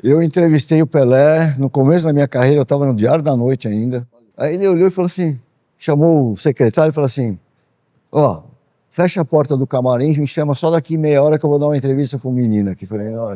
Eu entrevistei o Pelé no começo da minha carreira, eu estava no Diário da Noite ainda. Aí ele olhou e falou assim, chamou o secretário e falou assim, ó, fecha a porta do camarim, me chama só daqui meia hora que eu vou dar uma entrevista com o menino aqui. Falei, ó.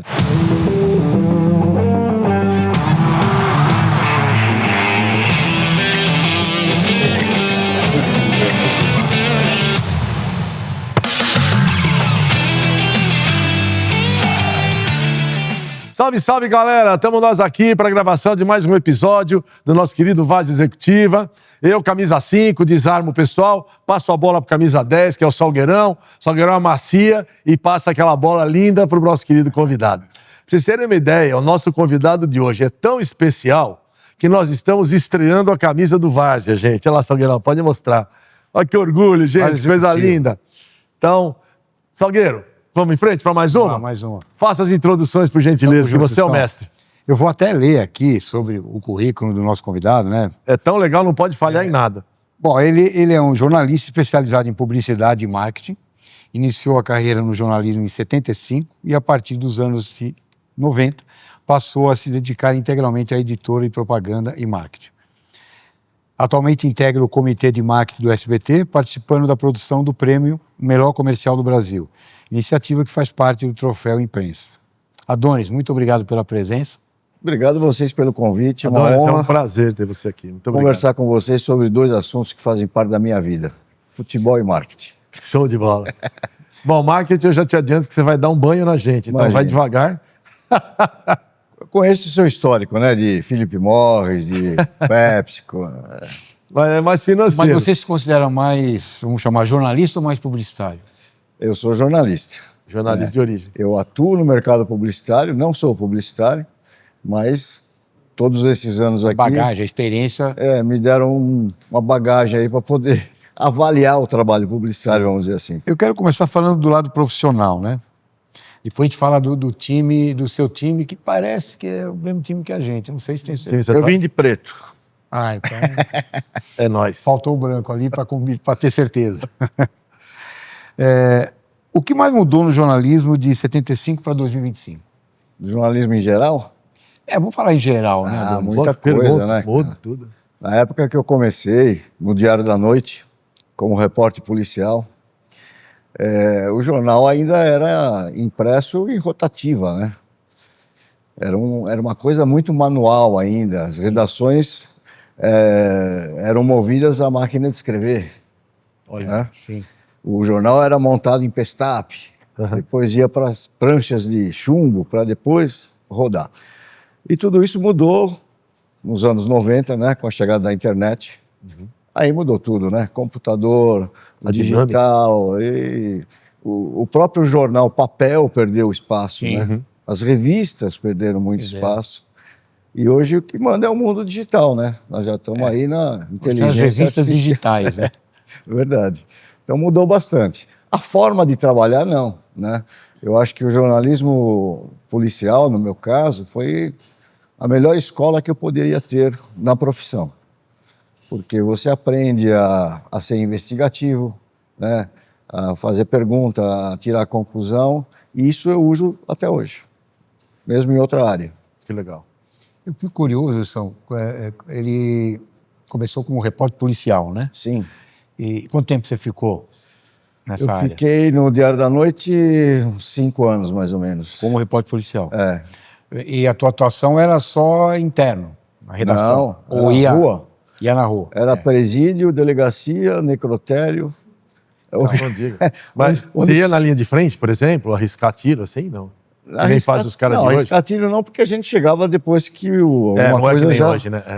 Salve, salve, galera! Estamos nós aqui para a gravação de mais um episódio do nosso querido Vaz Executiva. Eu, camisa 5, desarmo o pessoal, passo a bola para camisa 10, que é o Salgueirão. Salgueirão amacia e passa aquela bola linda para o nosso querido convidado. Pra vocês terem uma ideia, o nosso convidado de hoje é tão especial que nós estamos estreando a camisa do Várzea, gente. Olha lá, Salgueirão, pode mostrar. Olha que orgulho, gente, coisa linda. Então, Salgueiro, vamos em frente para mais uma? Mais uma. Faça as introduções, por gentileza, que você é o mestre. Eu vou até ler aqui sobre o currículo do nosso convidado, né? É tão legal, não pode falhar em nada. Bom, ele é um jornalista especializado em publicidade e marketing. Iniciou a carreira no jornalismo em 75 e, a partir dos anos de 90, passou a se dedicar integralmente à editora e propaganda e marketing. Atualmente integra o Comitê de Marketing do SBT, participando da produção do prêmio Melhor Comercial do Brasil, iniciativa que faz parte do Troféu Imprensa. Adonis, muito obrigado pela presença. Obrigado a vocês pelo convite. Adonis, é um prazer ter você aqui. Muito obrigado. Conversar com vocês sobre dois assuntos que fazem parte da minha vida: futebol e marketing. Show de bola. Bom, marketing eu já te adianto que você vai dar um banho na gente, então vai devagar. Eu conheço o seu histórico, né? De Philip Morris, de PepsiCo. Mas é mais financeiro. Mas você se considera mais, vamos chamar, jornalista ou mais publicitário? Eu sou jornalista. Jornalista de origem. Eu atuo no mercado publicitário, não sou publicitário, mas todos esses anos aqui... Bagagem, a experiência... me deram uma bagagem aí para poder avaliar o trabalho publicitário, vamos dizer assim. Eu quero começar falando do lado profissional, né? Depois a gente fala do time, do seu time, que parece que é o mesmo time que a gente. Não sei se tem certeza. Eu vim de preto. Ah, então... É nóis. Faltou o branco ali para ter certeza. O que mais mudou no jornalismo de 75 para 2025? Do jornalismo em geral? Vamos falar em geral, né? Muita coisa, né? Muda tudo. Na época que eu comecei, no Diário da Noite, como repórter policial, o jornal ainda era impresso em rotativa, né? Era uma coisa muito manual ainda. As redações eram movidas à máquina de escrever. Olha, né? Sim. O jornal era montado em pestape, depois ia para as pranchas de chumbo para depois rodar. E tudo isso mudou nos anos 90, né, com a chegada da internet. Aí mudou tudo, né? Computador, digital, e o próprio jornal papel perdeu espaço, né? As revistas perderam muito espaço. E hoje o que manda é o mundo digital, né? Nós já estamos aí na inteligência As revistas artificial. digitais, né? Verdade. Então mudou bastante. A forma de trabalhar, não, né? Eu acho que o jornalismo policial, no meu caso, foi a melhor escola que eu poderia ter na profissão. Porque você aprende a ser investigativo, né? A fazer pergunta, a tirar conclusão, e isso eu uso até hoje, mesmo em outra área. Que legal. Eu fico curioso, São. Ele começou como repórter policial, né? Sim. E quanto tempo você ficou nessa área? Eu fiquei no Diário da Noite uns 5 anos, mais ou menos. Como repórter policial? E a tua atuação era só interno, na redação? Não, ou ia na rua. Ia na rua? Era presídio, delegacia, necrotério. Não diga. Mas você ia na linha de frente, por exemplo, arriscar tiro assim, não? Nem faz os caras de hoje? Não, arriscar tiro não, porque a gente chegava depois que alguma coisa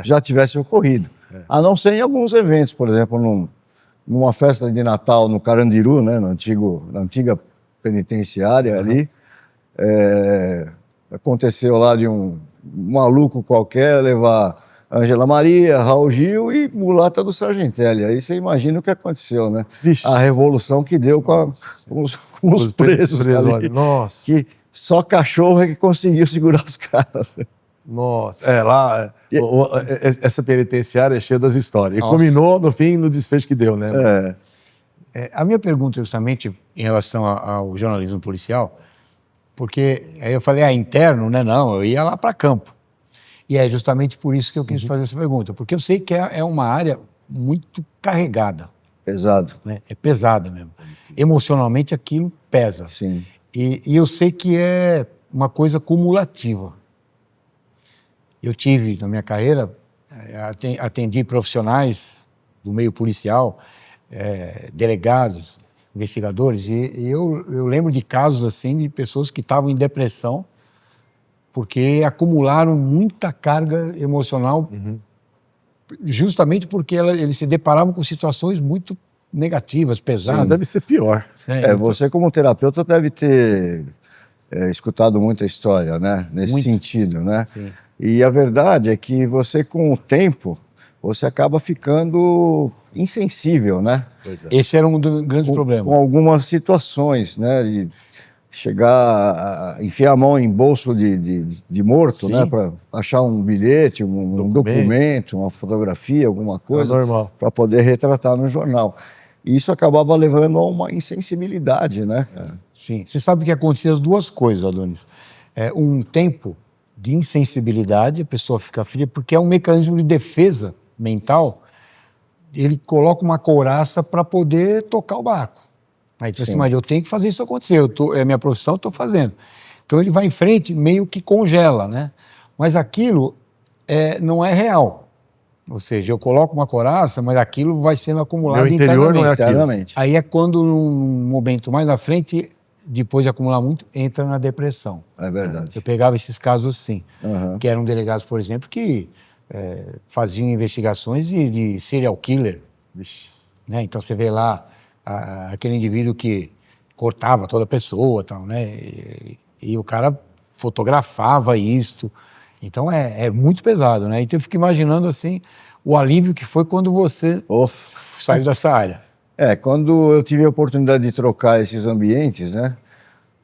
já tivesse ocorrido. A não ser em alguns eventos, por exemplo, numa festa de Natal no Carandiru, né, na antiga penitenciária ali, aconteceu lá de um maluco qualquer levar Ângela Maria, Raul Gil e mulata do Sargentelli. Aí você imagina o que aconteceu, né? Vixe. A revolução que deu com os presos ali. Nossa. Que só cachorro é que conseguiu segurar os caras. Nossa, essa penitenciária é cheia das histórias. Nossa. E culminou, no fim, no desfecho que deu, né? A minha pergunta, justamente, em relação ao jornalismo policial, Porque aí eu falei, interno, né? Não, eu ia lá para campo. E é justamente por isso que eu quis fazer essa pergunta, porque eu sei que é uma área muito carregada, Pesado. né? É pesada mesmo. Emocionalmente aquilo pesa. Sim. E eu sei que é uma coisa cumulativa. Eu tive, na minha carreira, atendi profissionais do meio policial, delegados, investigadores, e eu lembro de casos assim de pessoas que estavam em depressão porque acumularam muita carga emocional, justamente porque eles se deparavam com situações muito negativas, pesadas. Deve ser pior. Então, Você como terapeuta deve ter escutado muita história, né? Nesse Muito. sentido, né? Sim. E a verdade é que você, com o tempo, você acaba ficando insensível, né? Pois é. Esse era um dos grandes problemas. Com algumas situações, né? De chegar a enfiar a mão em bolso de morto, Sim. né? Para achar um bilhete, um documento, uma fotografia, alguma coisa, normal. para poder retratar no jornal. E isso acabava levando a uma insensibilidade, né? Sim. Você sabe que acontecia as duas coisas, Adonis. Um tempo de insensibilidade, a pessoa fica fria, porque é um mecanismo de defesa mental, ele coloca uma couraça para poder tocar o barco. Aí tu assim, mas eu tenho que fazer isso acontecer, é minha profissão, estou fazendo. Então ele vai em frente, meio que congela, né? Mas aquilo não é real. Ou seja, eu coloco uma couraça, mas aquilo vai sendo acumulado Meu interior não é aquilo. Internamente. Aí é quando, num momento mais à frente, depois de acumular muito, entra na depressão. É verdade. Eu pegava esses casos assim, Uhum. que eram delegados, por exemplo, que faziam investigações de serial killer. Vixe. Né? Então você vê lá aquele indivíduo que cortava toda a pessoa, tal, né? E o cara fotografava isto. Então é muito pesado, né? Então eu fico imaginando assim o alívio que foi quando você saiu dessa área. Quando eu tive a oportunidade de trocar esses ambientes, né,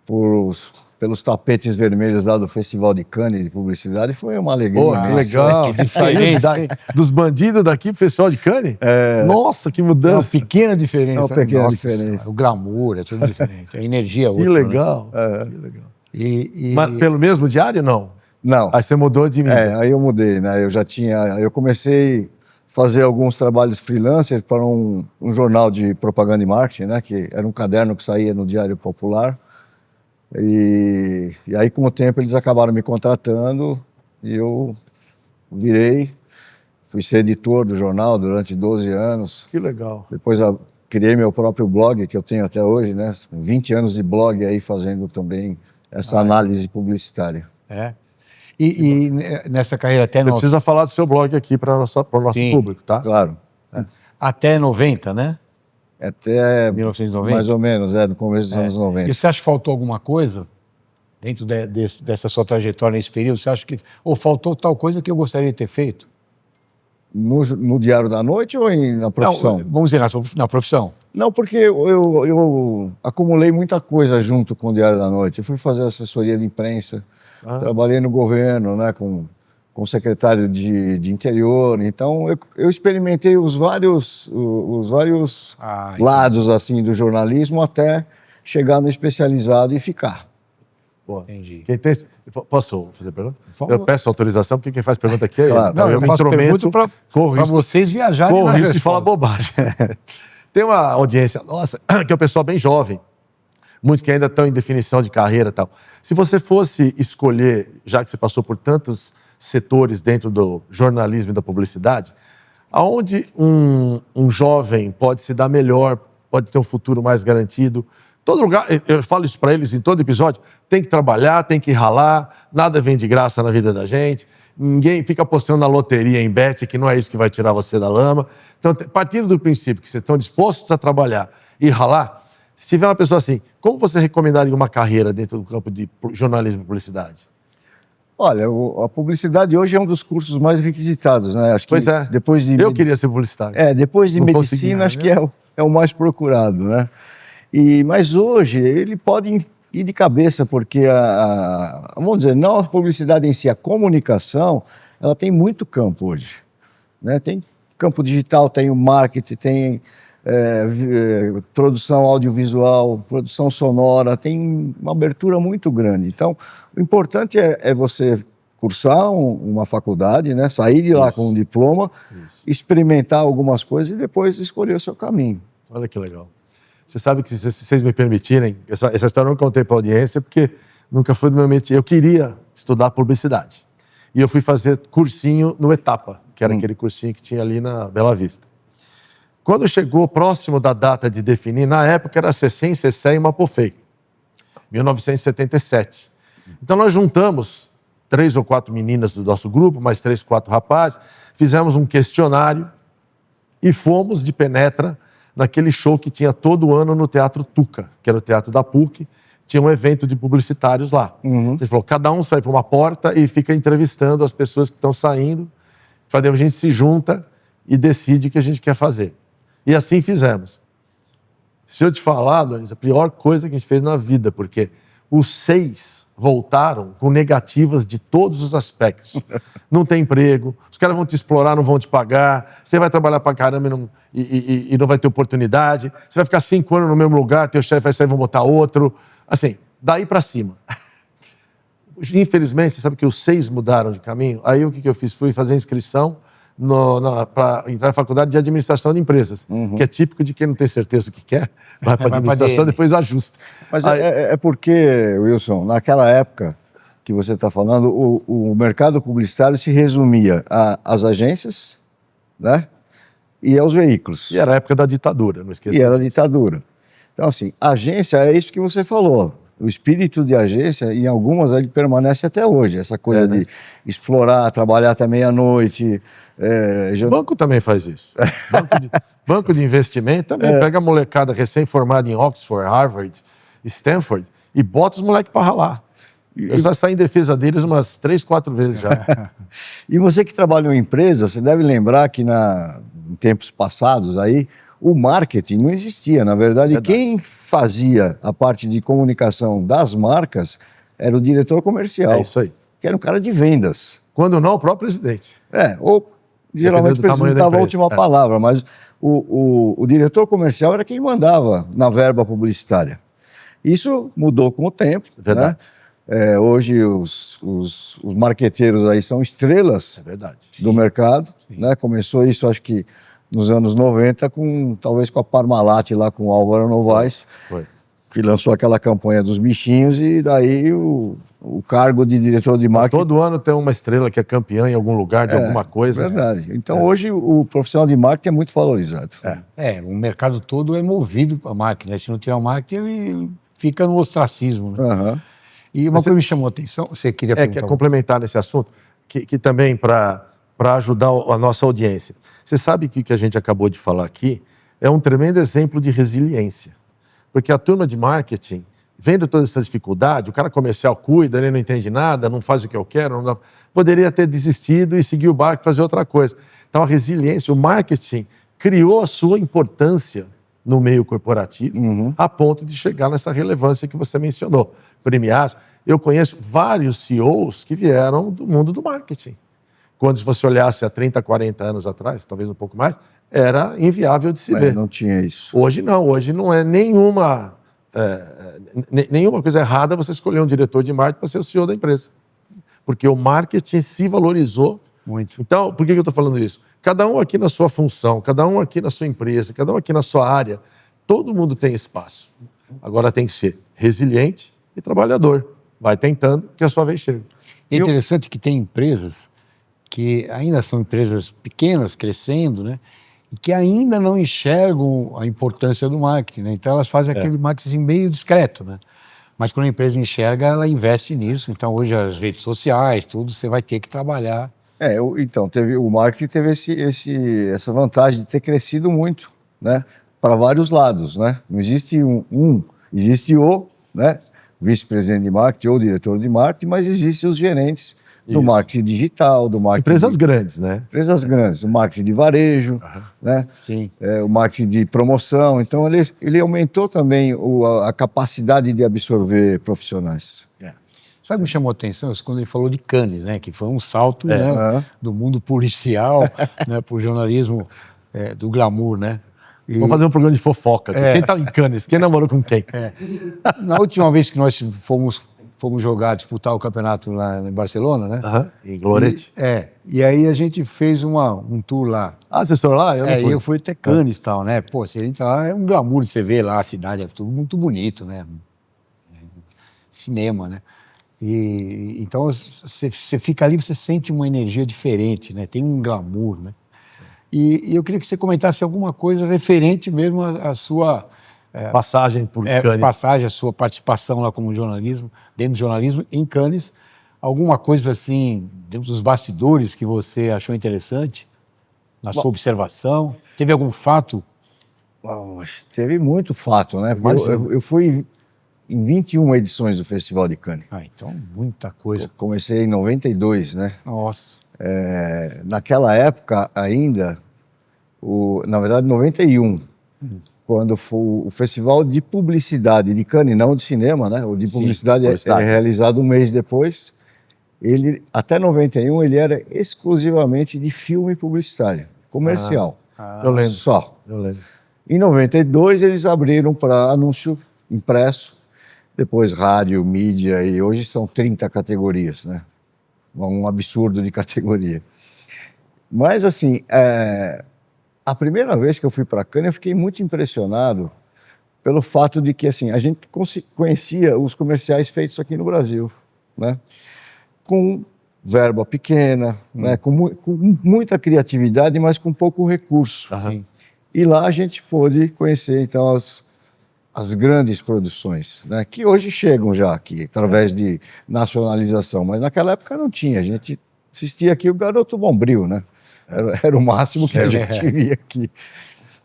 pelos tapetes vermelhos lá do Festival de Cannes de publicidade, foi uma alegria. Pô, que legal. Que Saiu diferença, dos bandidos daqui pro Festival de Cannes? Nossa, que É uma mudança. pequena diferença. É uma pequena Nossa diferença. Senhora, o glamour é tudo diferente. A energia é outra. Que legal. É. Que legal. Né? Mas pelo mesmo diário, não? Não. Aí você mudou de mídia. Aí eu mudei, né? Eu comecei a fazer alguns trabalhos freelancers para um jornal de propaganda e marketing, né? Que era um caderno que saía no Diário Popular. E aí, com o tempo, eles acabaram me contratando e eu fui ser editor do jornal durante 12 anos. Que legal. Depois criei meu próprio blog, que eu tenho até hoje, né? 20 anos de blog aí fazendo também essa análise publicitária. E nessa carreira até... Você precisa falar do seu blog aqui para o nosso público, tá? Claro. Até 90, né? Até 1990? mais ou menos, no começo dos anos 90. E você acha que faltou alguma coisa dentro dessa sua trajetória nesse período? Você acha que faltou tal coisa que eu gostaria de ter feito? No Diário da Noite ou na profissão? Não, vamos dizer, na profissão. Não, porque eu acumulei muita coisa junto com o Diário da Noite. Eu fui fazer assessoria de imprensa, trabalhei no governo, né, com secretário de interior. Então, eu experimentei os vários lados assim do jornalismo até chegar no especializado e ficar. Boa. Entendi. Posso fazer pergunta? Eu peço autorização, porque quem faz pergunta aqui é eu. Claro. Não, eu faço pergunta para vocês viajarem. Corro risco de falar bobagem. Tem uma audiência nossa, que é o pessoal bem jovem, muitos que ainda estão em definição de carreira e tal. Se você fosse escolher, já que você passou por tantos setores dentro do jornalismo e da publicidade, aonde um jovem pode se dar melhor, pode ter um futuro mais garantido? Todo lugar, eu falo isso para eles em todo episódio, tem que trabalhar, tem que ralar, nada vem de graça na vida da gente, ninguém fica apostando na loteria em bet, que não é isso que vai tirar você da lama. Então, partindo do princípio que vocês estão dispostos a trabalhar e ralar, se tiver uma pessoa assim, como você recomendaria uma carreira dentro do campo de jornalismo e publicidade? Olha, a publicidade hoje é um dos cursos mais requisitados, né? Acho que Pois é. Depois de Eu queria ser publicitário. Depois de Não consegui, medicina, né? acho que é o mais procurado, né? Mas hoje ele pode ir de cabeça, porque vamos dizer, não a publicidade em si, a comunicação, ela tem muito campo hoje, né? Tem campo digital, tem o marketing, tem produção audiovisual, produção sonora, tem uma abertura muito grande. Então, o importante é você cursar uma faculdade, né? Sair de lá Isso. com um diploma, experimentar algumas coisas e depois escolher o seu caminho. Olha que legal. Você sabe que, se vocês me permitirem, essa história eu não contei para a audiência, porque nunca foi do meu métier. Eu queria estudar publicidade. E eu fui fazer cursinho no Etapa, que era aquele cursinho que tinha ali na Bela Vista. Quando chegou próximo da data de definir, na época era CECEM, CECEM e Mapofei, 1977. Então nós juntamos 3 ou 4 meninas do nosso grupo, mais 3, 4 rapazes, fizemos um questionário e fomos de penetra naquele show que tinha todo ano no Teatro Tuca, que era o teatro da PUC, tinha um evento de publicitários lá. A gente falou, cada um sai para uma porta e fica entrevistando as pessoas que estão saindo, para a gente se junta e decide o que a gente quer fazer. E assim fizemos. Se eu te falar, Donis, a pior coisa que a gente fez na vida, porque os 6 voltaram com negativas de todos os aspectos. Não tem emprego, os caras vão te explorar, não vão te pagar, você vai trabalhar pra caramba e não vai ter oportunidade, você vai ficar 5 anos no mesmo lugar, teu chefe vai sair e vão botar outro. Assim, daí pra cima. Infelizmente, você sabe que os 6 mudaram de caminho. Aí o que eu fiz? Fui fazer inscrição para entrar na faculdade de administração de empresas, que é típico de quem não tem certeza do que quer, vai para administração e depois ajusta. Mas é porque, Wilson, naquela época que você está falando, o mercado publicitário se resumia às agências, né, e aos veículos. E era a época da ditadura, não esqueça. E era a ditadura. Então, assim, agência é isso que você falou. O espírito de agência, em algumas, ele permanece até hoje. Essa coisa de explorar, trabalhar até meia-noite. Banco também faz isso. Banco de investimento também pega a molecada recém-formada em Oxford, Harvard, Stanford e bota os moleques para ralar. Eu já saí em defesa deles umas 3, 4 vezes já. E você que trabalha em empresa, você deve lembrar que em tempos passados aí, o marketing não existia. Na verdade, quem fazia a parte de comunicação das marcas era o diretor comercial. É isso aí. Que era um cara de vendas. Quando não, o próprio presidente. Ou geralmente o presidente dava a última palavra, mas o diretor comercial era quem mandava na verba publicitária. Isso mudou com o tempo. Verdade. Né? Hoje os marqueteiros aí são estrelas do mercado. Né? Começou isso, acho que nos anos 90, talvez com a Parmalat lá com o Álvaro Novaes, que lançou aquela campanha dos bichinhos, e daí o cargo de diretor de marketing... Todo ano tem uma estrela que é campeã em algum lugar de alguma coisa. Verdade. Então hoje o profissional de marketing é muito valorizado. O mercado todo é movido para marketing, né? Se não tiver marketing, ele fica no ostracismo. Né? E uma coisa me chamou a atenção, você queria perguntar... Quer complementar nesse assunto, que também para ajudar a nossa audiência. Você sabe que o que a gente acabou de falar aqui é um tremendo exemplo de resiliência. Porque a turma de marketing, vendo toda essa dificuldade, o cara comercial cuida, ele não entende nada, não faz o que eu quero, poderia ter desistido e seguir o barco e fazer outra coisa. Então a resiliência, o marketing criou a sua importância no meio corporativo, a ponto de chegar nessa relevância que você mencionou. Premiados. Eu conheço vários CEOs que vieram do mundo do marketing. Quando, se você olhasse há 30, 40 anos atrás, talvez um pouco mais, era inviável de se ver. Não tinha isso. Hoje não é nenhuma coisa errada você escolher um diretor de marketing para ser o CEO da empresa. Porque o marketing se valorizou muito. Então, por que eu estou falando isso? Cada um aqui na sua função, cada um aqui na sua empresa, cada um aqui na sua área, todo mundo tem espaço. Agora tem que ser resiliente e trabalhador. Vai tentando que a sua vez chegue. É interessante que tem empresas que ainda são empresas pequenas, crescendo, né? E que ainda não enxergam a importância do marketing, né? Então elas fazem aquele marketing meio discreto, né? Mas quando a empresa enxerga, ela investe nisso. Então hoje as redes sociais, tudo, você vai ter que trabalhar. Então, o marketing teve essa vantagem de ter crescido muito, né? Para vários lados, né? Não existe existe o, né, vice-presidente de marketing ou diretor de marketing, mas existem os gerentes do marketing digital, do marketing... Empresas grandes, né? Empresas grandes, o marketing de varejo, né? Sim. O marketing de promoção. Então, ele aumentou também a capacidade de absorver profissionais. Sabe o que me chamou a atenção? Quando ele falou de Cannes, né? Que foi um salto, né, do mundo policial, né, para o jornalismo do glamour, né? Vamos fazer um programa de fofoca. Quem tá em Cannes? Quem namorou com quem? Na última vez que nós fomos jogar, disputar o campeonato lá em Barcelona, né? Em Glorete. E aí a gente fez um tour lá. Ah, vocês foram lá? Eu não fui. Eu fui até Cannes e tal, né? Pô, você entra lá, é um glamour de você ver lá a cidade, é tudo muito bonito, né? Cinema, né? E então você fica ali, você sente uma energia diferente, né? Tem um glamour, né? E eu queria que você comentasse alguma coisa referente mesmo à sua Passagem por Cannes. passagem, a sua participação lá como jornalismo, dentro do jornalismo em Cannes, alguma coisa assim, dentro dos bastidores que você achou interessante, na sua observação? Teve algum fato? Bom, teve muito fato, né? Porque eu fui em 21 edições do Festival de Cannes. Então, muita coisa. Eu comecei em 92, né? Nossa. Naquela época ainda, na verdade 91, quando foi o Festival de Publicidade de Cannes, não de cinema, né? O de publicidade é realizado um mês depois. Ele, até 91, ele era exclusivamente de filme publicitário, comercial. Eu lembro. Só. Eu lembro. Em 92, eles abriram para anúncio impresso, depois rádio, mídia, e hoje são 30 categorias, né? Um absurdo de categoria. Mas, assim, a primeira vez que eu fui para Cannes, eu fiquei muito impressionado pelo fato de que, assim, a gente conhecia os comerciais feitos aqui no Brasil, né? Com verba pequena, né? Com muita criatividade, mas com pouco recurso. E lá a gente pôde conhecer, então, as grandes produções, né? Que hoje chegam já aqui, através de nacionalização, mas naquela época não tinha. A gente assistia aqui o Garoto Bombril, né? Era o máximo que a gente via aqui.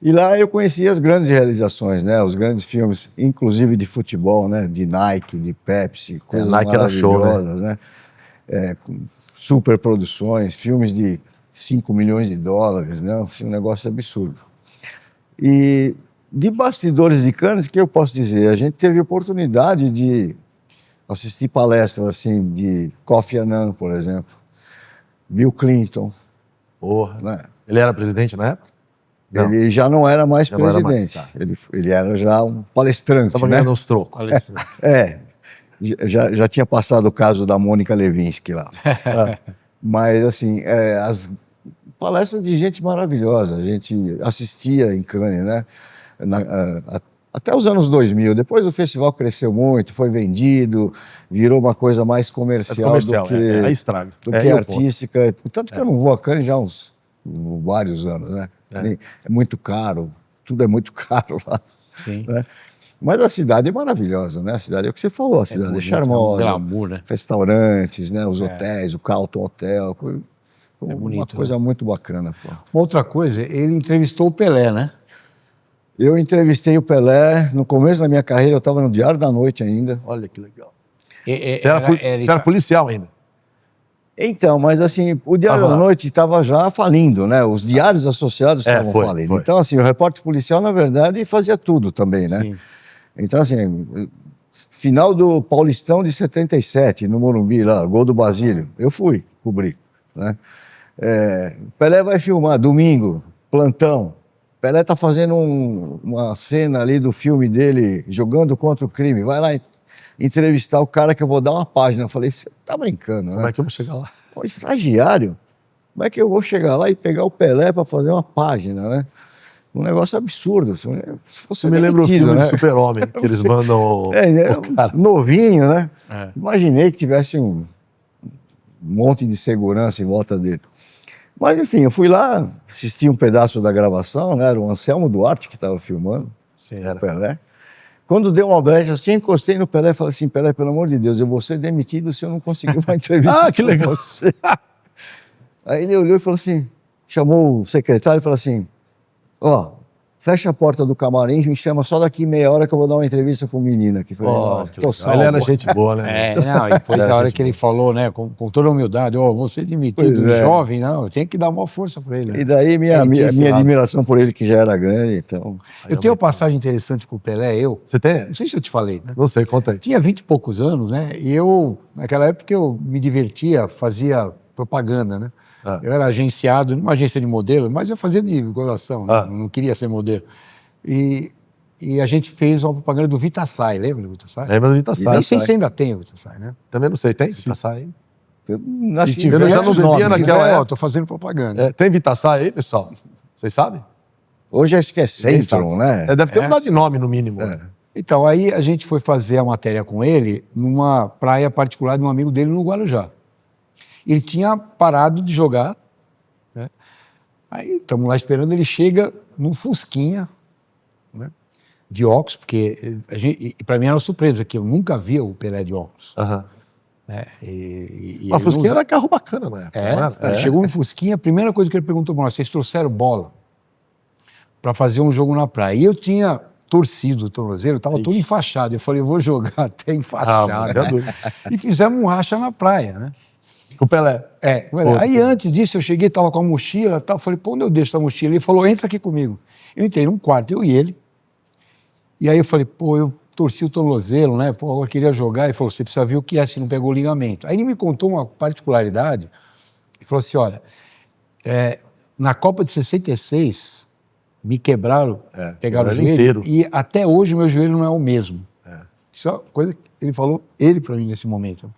E lá eu conhecia as grandes realizações, né? Os grandes filmes, inclusive de futebol, né? De Nike, de Pepsi, coisas Nike era show, né? Com super produções, filmes de 5 milhões de dólares, né? Assim, um negócio absurdo. E de bastidores de Cannes, o que eu posso dizer? A gente teve oportunidade de assistir palestras assim, de Kofi Annan, por exemplo, Bill Clinton. Porra. Né? Ele era presidente na época? Não. Ele já não era mais Já não era presidente, mais, tá. ele era já um palestrante. Estava né? ganhando uns trocos. Já tinha passado o caso da Mônica Lewinsky lá. Mas, assim, as palestras de gente maravilhosa, a gente assistia em Cannes, né? Até os anos 2000. Depois o festival cresceu muito, foi vendido, virou uma coisa mais comercial, do que, estraga. do que artística. Tanto que eu não vou a Cannes já há vários anos, né? É muito caro, tudo é muito caro lá. Sim. Né? Mas a cidade é maravilhosa, né? A cidade é o que você falou, a cidade é charmosa. Glamour, né? Restaurantes, né? Os hotéis, o Carlton Hotel. Uma bonito, coisa muito bacana. Pô. Outra coisa, ele entrevistou o Pelé, né? Eu entrevistei o Pelé no começo da minha carreira, eu estava no Diário da Noite ainda. Olha que legal. Você Você era policial ainda? Então, mas assim, o Diário da Noite estava já falindo, né? Os diários associados estavam falindo. Foi. Então, assim, o repórter policial, na verdade, fazia tudo também, né? Sim. Então, assim, final do Paulistão de 77, no Morumbi, lá, gol do Basílio, eu fui cobrir, né? Pelé vai filmar, domingo, plantão. Pelé tá fazendo uma cena ali do filme dele, jogando contra o crime. Vai lá entrevistar o cara que eu vou dar uma página. Eu falei, você tá brincando, né? Como é que eu vou chegar lá? O estagiário, como é que eu vou chegar lá e pegar o Pelé para fazer uma página, né? Um negócio absurdo. Você me lembra o filme do Super-Homem, que eles mandam o cara. Novinho, né? Imaginei que tivesse um monte de segurança em volta dele. Mas, enfim, eu fui lá, assisti um pedaço da gravação, né? Era o Anselmo Duarte que estava filmando, o Pelé. Quando deu uma brecha assim, encostei no Pelé e falei assim, Pelé, pelo amor de Deus, eu vou ser demitido se eu não conseguir uma entrevista que legal. Você. Aí ele olhou e falou assim, chamou o secretário e falou assim, fecha a porta do camarim e me chama só daqui meia hora que eu vou dar uma entrevista com o menino aqui. Falei, ele era gente boa, né? E depois a hora que ele falou, né, com toda a humildade, você demitido, jovem, não, tem que dar uma força para ele. Né? E daí minha admiração por ele, que já era grande, então... Eu tenho uma passagem interessante com o Pelé, Você tem? Não sei se eu te falei, né? Não sei, conta aí. Tinha 20 e poucos anos, né, e eu, naquela época eu me divertia, fazia propaganda, né? Eu era agenciado numa agência de modelo, mas eu fazia de gozação, né? Não queria ser modelo. E a gente fez uma propaganda do Vitasay, lembra do Vitasay? Lembra do Vitasay? Não sei se ainda tem o Vitasay, né? Também não sei, tem Vitasay? Acho que eu já não bebia naquela época. Tô fazendo propaganda. Tem Vitasay aí, pessoal? Vocês sabem? Hoje acho que é Centrum, né? Deve ter mudado de nome, no mínimo. Então, aí a gente foi fazer a matéria com ele numa praia particular de um amigo dele no Guarujá. Ele tinha parado de jogar, né? Aí estamos lá esperando, ele chega num Fusquinha, né? De óculos, porque para mim era uma surpresa, que eu nunca via o Pelé de óculos. Né? A Fusquinha era carro bacana, né? Ele chegou no Fusquinha, a primeira coisa que ele perguntou para nós, vocês trouxeram bola para fazer um jogo na praia? E eu tinha torcido o tornozelo, estava todo enfaixado. Eu falei, eu vou jogar até enfaixado. Né? E fizemos um racha na praia, né? Com o Pelé. Aí antes disso eu cheguei, estava com a mochila e tal, falei, pô, onde eu deixo essa mochila? Ele falou, entra aqui comigo. Eu entrei num quarto, eu e ele, e aí eu falei, pô, eu torci o tornozelo, né? Pô, eu queria jogar. Ele falou, você precisa ver o que é se não pegou o ligamento. Aí ele me contou uma particularidade, ele falou assim, olha, na Copa de 66, me quebraram, pegaram o joelho, inteiro. E até hoje o meu joelho não é o mesmo. Isso é uma coisa que ele falou, ele para mim nesse momento.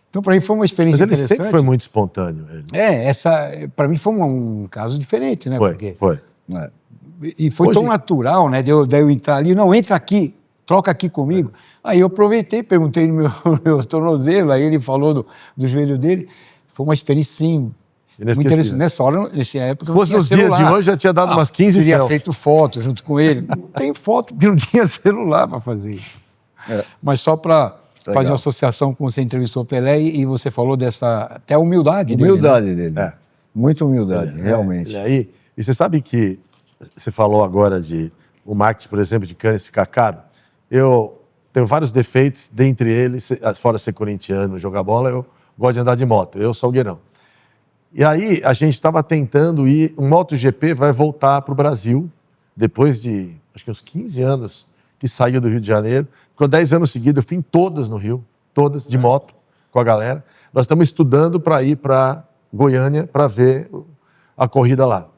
Então, para mim foi uma experiência interessante. Mas ele sempre foi muito espontâneo. Para mim foi um caso diferente, né? Foi. E foi tão natural, né? De eu entrar ali, não, entra aqui, troca aqui comigo. Aí eu aproveitei, perguntei no meu tornozelo, aí ele falou do joelho dele. Foi uma experiência, sim, muito interessante. Nessa hora, nessa época, se fosse nos dias de hoje, já tinha dado umas 15 selfies. Teria selfies. feito foto junto com ele. Não tem foto, porque não tinha celular para fazer isso. Mas só para fazer uma associação com você entrevistou o Pelé e você falou dessa até humildade dele. Humildade dele. Muita humildade, realmente. E você sabe que você falou agora de o marketing, por exemplo, de Cannes ficar caro. Eu tenho vários defeitos, dentre eles, fora ser corintiano, jogar bola, eu gosto de andar de moto, eu sou salgueirão. E aí a gente estava tentando ir, o MotoGP vai voltar para o Brasil, depois de, acho que uns 15 anos que saiu do Rio de Janeiro, ficou 10 anos seguidos, eu fui em todas no Rio, todas, de moto, com a galera. Nós estamos estudando para ir para Goiânia para ver a corrida lá.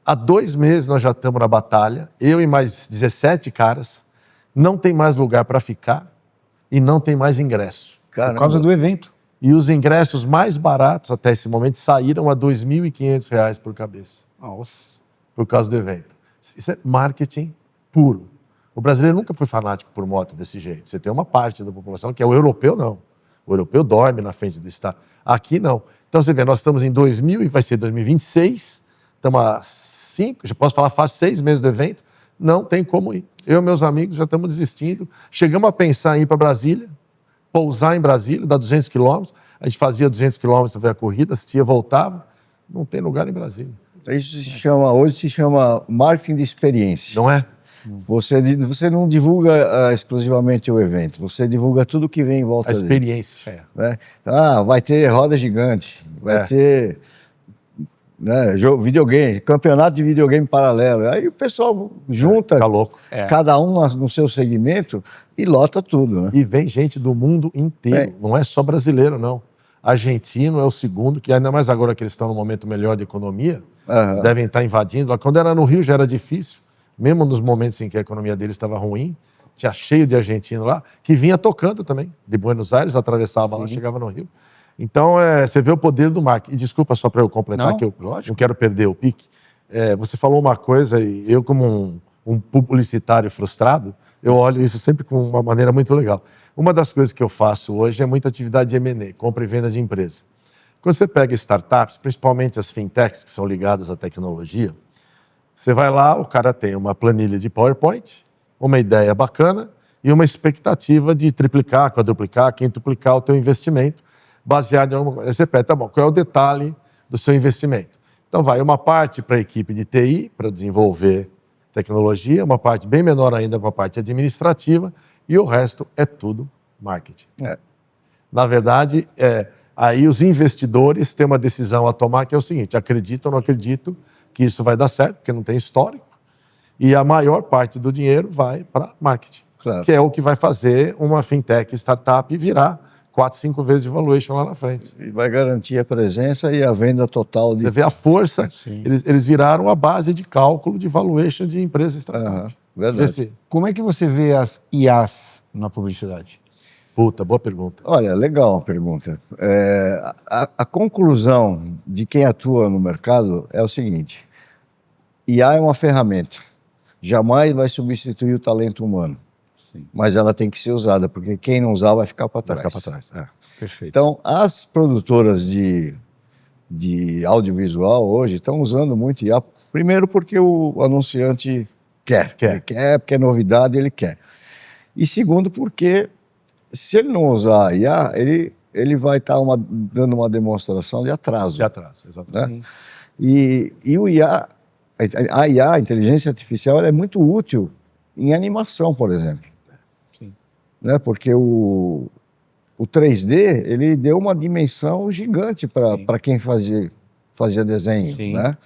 Há 2 meses nós já estamos na batalha, eu e mais 17 caras, não tem mais lugar para ficar e não tem mais ingresso. Por causa do evento. E os ingressos mais baratos até esse momento saíram a R$ 2.500 por cabeça. Nossa. Por causa do evento. Isso é marketing puro. O brasileiro nunca foi fanático por moto desse jeito. Você tem uma parte da população que é o europeu, não. O europeu dorme na frente do estádio. Aqui, não. Então, você vê, nós estamos em 2000 e vai ser 2026, estamos há 5, já posso falar fácil, 6 meses do evento, não tem como ir. Eu e meus amigos já estamos desistindo. Chegamos a pensar em ir para Brasília, pousar em Brasília, dar 200 quilômetros. A gente fazia 200 quilômetros para ver a corrida, assistia, voltava. Não tem lugar em Brasília. Isso hoje se chama marketing de experiência. Não é? Você não divulga exclusivamente o evento, você divulga tudo que vem em volta dele. A experiência. Né? Vai ter roda gigante, vai ter videogame, campeonato de videogame paralelo. Aí o pessoal junta, Tá louco. cada um no seu segmento e lota tudo. Né? E vem gente do mundo inteiro, não é só brasileiro, não. Argentino é o segundo, que ainda mais agora que eles estão no momento melhor de economia, eles devem estar invadindo. Quando era no Rio já era difícil, mesmo nos momentos em que a economia deles estava ruim, tinha cheio de argentino lá, que vinha tocando também, de Buenos Aires, atravessava lá, chegava no Rio. Então, você vê o poder do marketing. E desculpa só para eu completar, que eu não quero perder o pique. Você falou uma coisa, e eu como um publicitário frustrado, eu olho isso sempre com uma maneira muito legal. Uma das coisas que eu faço hoje é muita atividade de M&A, compra e venda de empresa. Quando você pega startups, principalmente as fintechs que são ligadas à tecnologia, você vai lá, o cara tem uma planilha de PowerPoint, uma ideia bacana e uma expectativa de triplicar, quadruplicar, quintuplicar o teu investimento, baseado em alguma coisa. Você pede, tá bom, qual é o detalhe do seu investimento? Então vai uma parte para a equipe de TI, para desenvolver tecnologia, uma parte bem menor ainda para a parte administrativa e o resto é tudo marketing. Na verdade, aí os investidores têm uma decisão a tomar que é o seguinte, acredito ou não acredito que isso vai dar certo, porque não tem histórico, e a maior parte do dinheiro vai para marketing, que é o que vai fazer uma fintech startup virar 4, 5 vezes de valuation lá na frente. E vai garantir a presença e a venda total. Você vê a força, eles viraram a base de cálculo de valuation de empresas startup. verdade. Como é que você vê as IAs na publicidade? Puta, boa pergunta. Olha, legal a pergunta. A conclusão de quem atua no mercado é o seguinte: IA é uma ferramenta, jamais vai substituir o talento humano, mas ela tem que ser usada, porque quem não usar vai ficar para trás. Vai ficar para trás. Perfeito. Então, as produtoras de audiovisual hoje estão usando muito IA, primeiro porque o anunciante quer. Ele quer, porque é novidade, ele quer. E segundo porque, se ele não usar a IA, ele vai estar dando uma demonstração de atraso. De atraso, exatamente. Né? E o IA, a IA, a inteligência artificial, ela é muito útil em animação, por exemplo. Sim. Né? Porque o 3D, ele deu uma dimensão gigante para quem fazia desenho. Sim. Né?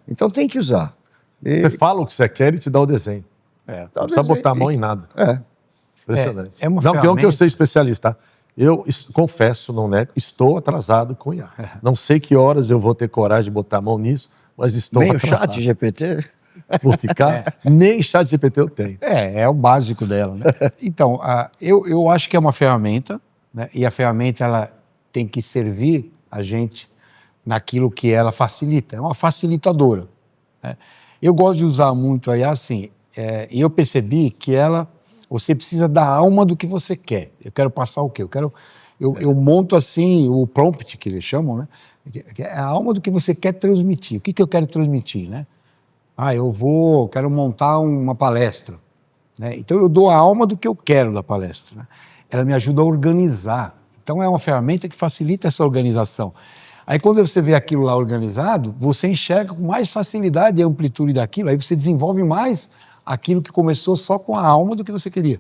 Então tem que usar. Você fala o que você quer e te dá o desenho. Não precisa botar a mão em nada. Impressionante. Não que eu seja especialista, tá? Eu confesso, não nego, estou atrasado com IA. Não sei que horas eu vou ter coragem de botar a mão nisso, mas estou Nem atrasado. o chat GPT? Vou ficar? Nem chat GPT eu tenho. É o básico dela, né? Então, eu acho que é uma ferramenta, né? E a ferramenta ela tem que servir a gente naquilo que ela facilita. É uma facilitadora. Né? Eu gosto de usar muito a IA assim, e eu percebi que você precisa da alma do que você quer. Eu quero passar o quê? Eu monto assim o prompt, que eles chamam, né? É a alma do que você quer transmitir. O que eu quero transmitir, né? Quero montar uma palestra. Né? Então eu dou a alma do que eu quero da palestra. Né? Ela me ajuda a organizar. Então é uma ferramenta que facilita essa organização. Aí quando você vê aquilo lá organizado, você enxerga com mais facilidade a amplitude daquilo, aí você desenvolve mais aquilo que começou só com a alma do que você queria.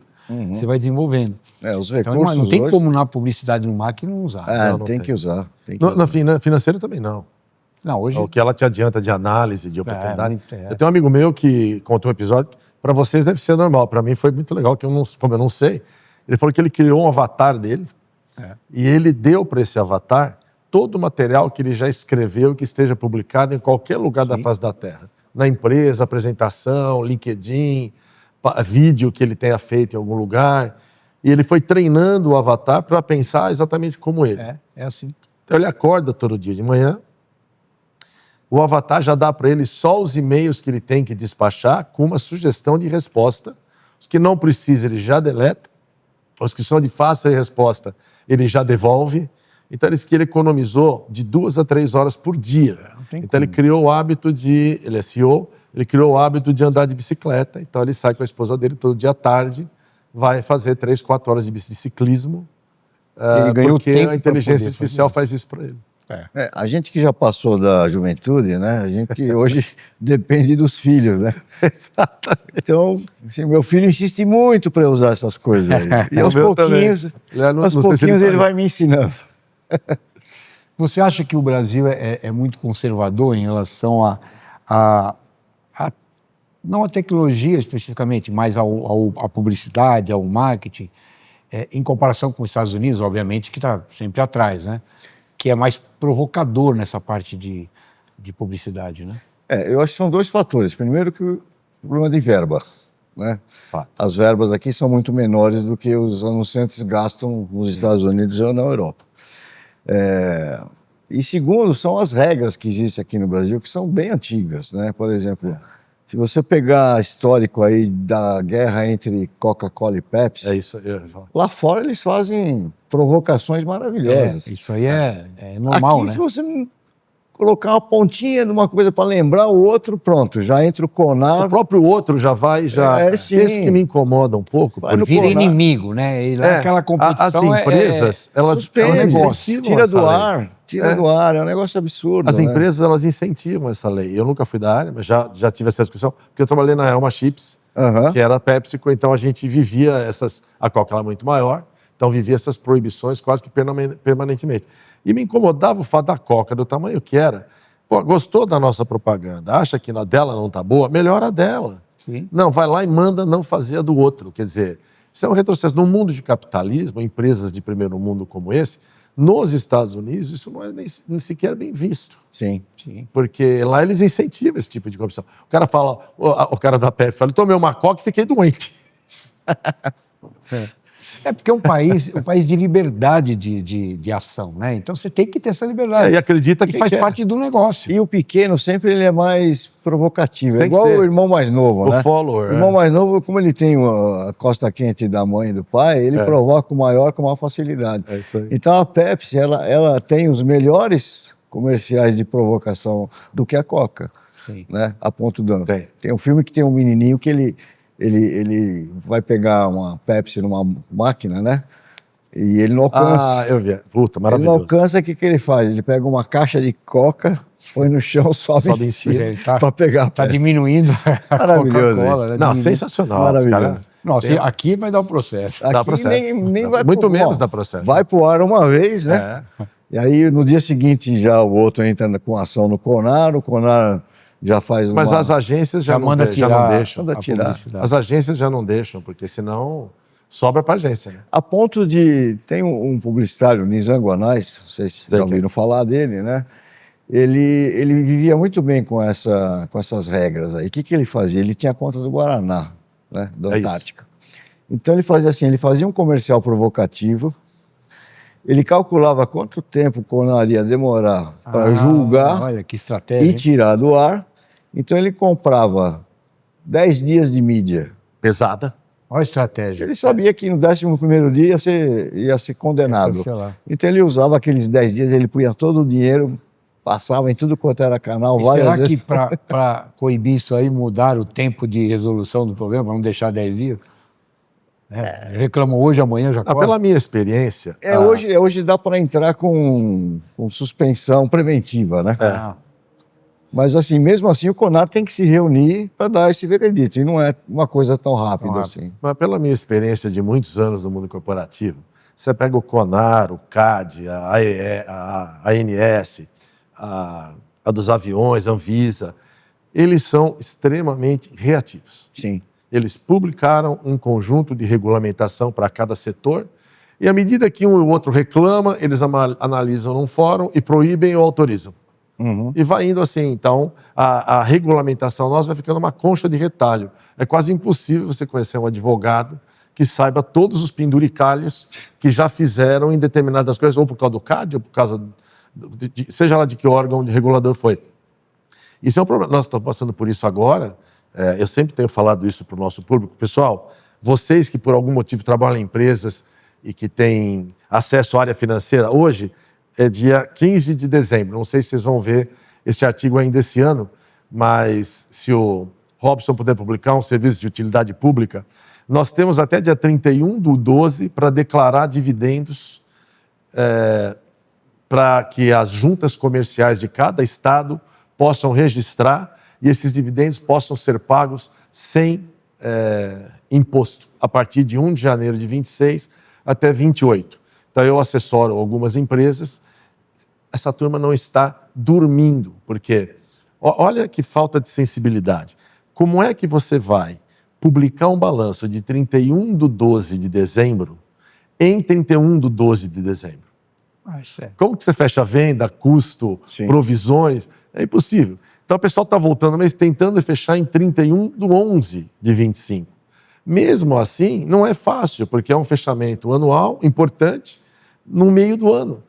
Você vai desenvolvendo. Os então recursos não tem hoje... como na publicidade no marketing não usar. Não tem que usar. Na financeira também não. Não, hoje... O que ela te adianta de análise, de oportunidade. Eu tenho um amigo meu que contou um episódio, para vocês deve ser normal, para mim foi muito legal, como eu não sei, ele falou que ele criou um avatar dele, e ele deu para esse avatar todo o material que ele já escreveu, que esteja publicado em qualquer lugar da face da Terra. Na empresa, apresentação, LinkedIn, vídeo que ele tenha feito em algum lugar. E ele foi treinando o avatar para pensar exatamente como ele. É assim. Então ele acorda todo dia de manhã, o avatar já dá para ele só os e-mails que ele tem que despachar com uma sugestão de resposta. Os que não precisa, ele já deleta. Os que são de fácil resposta, ele já devolve. Então, ele economizou de 2 a 3 horas por dia. Então, ele criou o hábito ele é CEO, ele criou o hábito de andar de bicicleta. Então, ele sai com a esposa dele todo dia à tarde, vai fazer 3, 4 horas de ciclismo. Ele ganhou porque tempo a inteligência artificial faz isso para ele. A gente que já passou da juventude, né? A gente hoje depende dos filhos, né? Exatamente. Então, assim, meu filho insiste muito para eu usar essas coisas aí. E aos pouquinhos ele vai me ensinando. Você acha que o Brasil é muito conservador em relação não à tecnologia especificamente, mas à publicidade, ao marketing, em comparação com os Estados Unidos, obviamente, que está sempre atrás, né? Que é mais provocador nessa parte de publicidade, né? Eu acho que são 2 fatores. Primeiro que o problema de verba, né? As verbas aqui são muito menores do que os anunciantes gastam nos Estados Unidos ou na Europa. E segundo, são as regras que existem aqui no Brasil, que são bem antigas, né? Por exemplo, se você pegar histórico aí da guerra entre Coca-Cola e Pepsi, isso aí. Lá fora eles fazem provocações maravilhosas. Isso aí é normal, aqui, né? Se você colocar uma pontinha de uma coisa para lembrar o outro, pronto, já entra o CONAR. O próprio outro já vai, sim. Esse que me incomoda um pouco. Vira inimigo, né? E aquela competição as empresas, elas incentivam tira do ar. Tira do ar, é um negócio absurdo. As empresas, elas incentivam essa lei. Eu nunca fui da área, mas já tive essa discussão, porque eu trabalhei na Elma Chips, que era a PepsiCo, então a gente vivia a Coca era muito maior, então vivia essas proibições quase que permanentemente. E me incomodava o fato da Coca, do tamanho que era. Pô, gostou da nossa propaganda, acha que na dela não está boa? Melhora a dela. Sim. Não, vai lá e manda não fazer a do outro. Quer dizer, isso é um retrocesso. No mundo de capitalismo, empresas de primeiro mundo como esse, Nos Estados Unidos, isso não é nem sequer bem visto. Sim. Porque lá eles incentivam esse tipo de corrupção. O cara fala, o cara da Pepsi fala, eu tomei uma coca e fiquei doente. É porque é um país de liberdade de ação, né? Então você tem que ter essa liberdade. E acredita que faz parte do negócio. E o pequeno sempre ele é mais provocativo. É Tem que igual ser. o irmão mais novo, O né? follower. O irmão mais novo, como ele tem a costa quente da mãe e do pai, ele provoca o maior com maior facilidade. É isso aí. Então a Pepsi, ela tem os melhores comerciais de provocação do que a Coca, Sim. né? A ponto dando. Tem um filme que tem um menininho que ele vai pegar uma Pepsi numa máquina, né? E ele não alcança. Eu vi. Puta, Ele maravilhoso. não alcança, o que ele faz? Ele pega uma caixa de Coca, põe no chão, sobe em cima Ele tá para pegar a Tá Pepsi. diminuindo a Maravilhoso Coca-Cola, né? Não, Diminuindo. sensacional. Maravilhoso. Cara, Nossa, aqui vai dar um processo. dá Aqui processo. nem vai Muito pro- menos bom, dá processo. Vai pro ar uma vez, né? É. E aí no dia seguinte já o outro entra com ação no CONAR, o CONAR já faz Mas uma... as agências já, Já não, manda já tirar não deixam. Manda a tirar. publicidade. As agências já não deixam, porque senão sobra para a agência. Né? A ponto de... Tem um publicitário, Nizam Guanais, não sei se Sei já quem. ouviram falar dele, né? Ele vivia muito bem com essas regras aí. O que ele fazia? Ele tinha conta do Guaraná, né? Da É isso. Antártica. Então ele fazia assim, ele fazia um comercial provocativo, ele calculava quanto tempo o CONAR ia demorar para julgar Olha que estratégia. e hein? tirar do ar. Então ele comprava 10 dias de mídia. Pesada. Olha a estratégia. Ele sabia que no 11º dia ia ser condenado. Cancelar. Então ele usava aqueles 10 dias, ele punha todo o dinheiro, passava em tudo quanto era canal, E várias será vezes. que para coibir isso aí, mudar o tempo de resolução do problema, para não deixar 10 dias? Reclamam hoje, amanhã já corta? Pela minha experiência... Hoje dá para entrar com suspensão preventiva, né? Ah, Mas assim, mesmo assim, o CONAR tem que se reunir para dar esse veredito. E não é uma coisa tão rápida Tão rápido. assim. Mas pela minha experiência de muitos anos no mundo corporativo, você pega o CONAR, o CAD, a ANS, a dos aviões, a Anvisa, eles são extremamente reativos. Sim. Eles publicaram um conjunto de regulamentação para cada setor e à medida que um e o outro reclama, eles analisam num fórum e proíbem ou autorizam. Uhum. E vai indo assim. Então, a regulamentação nossa vai ficando uma concha de retalho. É quase impossível você conhecer um advogado que saiba todos os penduricalhos que já fizeram em determinadas coisas, ou por causa do CAD, ou por causa, seja lá de que órgão de regulador foi. Isso é um problema. Nós estamos passando por isso agora. Eu sempre tenho falado isso para o nosso público. Pessoal, vocês que por algum motivo trabalham em empresas e que têm acesso à área financeira, hoje é dia 15 de dezembro. Não sei se vocês vão ver esse artigo ainda esse ano, mas se o Robson puder publicar um serviço de utilidade pública, nós temos até dia 31/12 para declarar dividendos para que as juntas comerciais de cada estado possam registrar e esses dividendos possam ser pagos sem imposto, a partir de 1 de janeiro de 26 até 28. Então, eu assessoro algumas empresas. Essa turma não está dormindo, porque olha que falta de sensibilidade. Como é que você vai publicar um balanço de 31/12 de dezembro em 31/12 de dezembro? Como que você fecha a venda, custo, Sim. provisões? É impossível. Então, o pessoal está voltando, mas tentando fechar em 31/11 de 25. Mesmo assim, não é fácil, porque é um fechamento anual importante no meio do ano.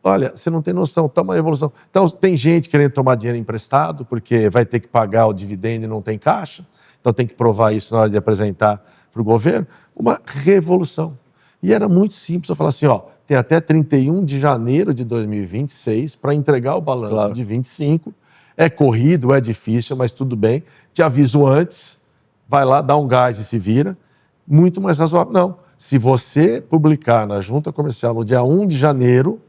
Olha, você não tem noção, está uma evolução. Então, tem gente querendo tomar dinheiro emprestado, porque vai ter que pagar o dividendo e não tem caixa. Então, tem que provar isso na hora de apresentar para o governo. Uma revolução. E era muito simples eu falar assim, tem até 31 de janeiro de 2026 para entregar o balanço de 25. É corrido, é difícil, mas tudo bem. Te aviso antes, vai lá, dá um gás e se vira. Muito mais razoável. Não. Se você publicar na junta comercial no dia 1 de janeiro,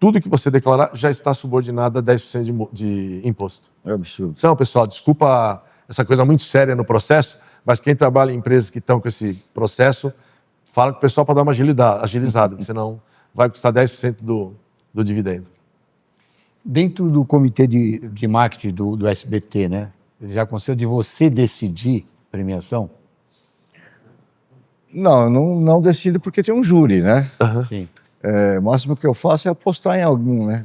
tudo que você declarar já está subordinado a 10% de imposto. É absurdo. Então, pessoal, desculpa essa coisa muito séria no processo, mas quem trabalha em empresas que estão com esse processo, fala com o pessoal para dar uma agilizada, porque senão vai custar 10% do dividendo. Dentro do comitê de marketing do SBT, né? Já aconteceu de você decidir premiação? Não decido porque tem um júri, né? Sim. O máximo que eu faço é apostar em algum, né?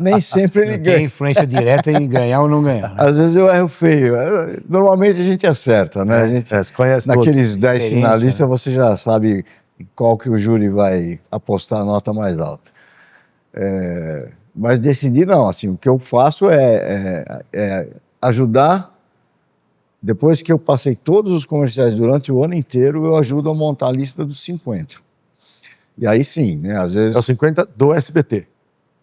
Nem sempre ele Não tem ganha. influência direta em ganhar ou não ganhar. Né? Às vezes eu erro feio. Normalmente a gente acerta, né? A gente, Você conhece naqueles 10 Experiência, finalistas, você já sabe qual que o júri vai apostar a nota mais alta. Mas decidir não, assim, o que eu faço é ajudar. Depois que eu passei todos os comerciais durante o ano inteiro, eu ajudo a montar a lista dos 50. E aí sim, né? Às vezes. É o 50 do SBT.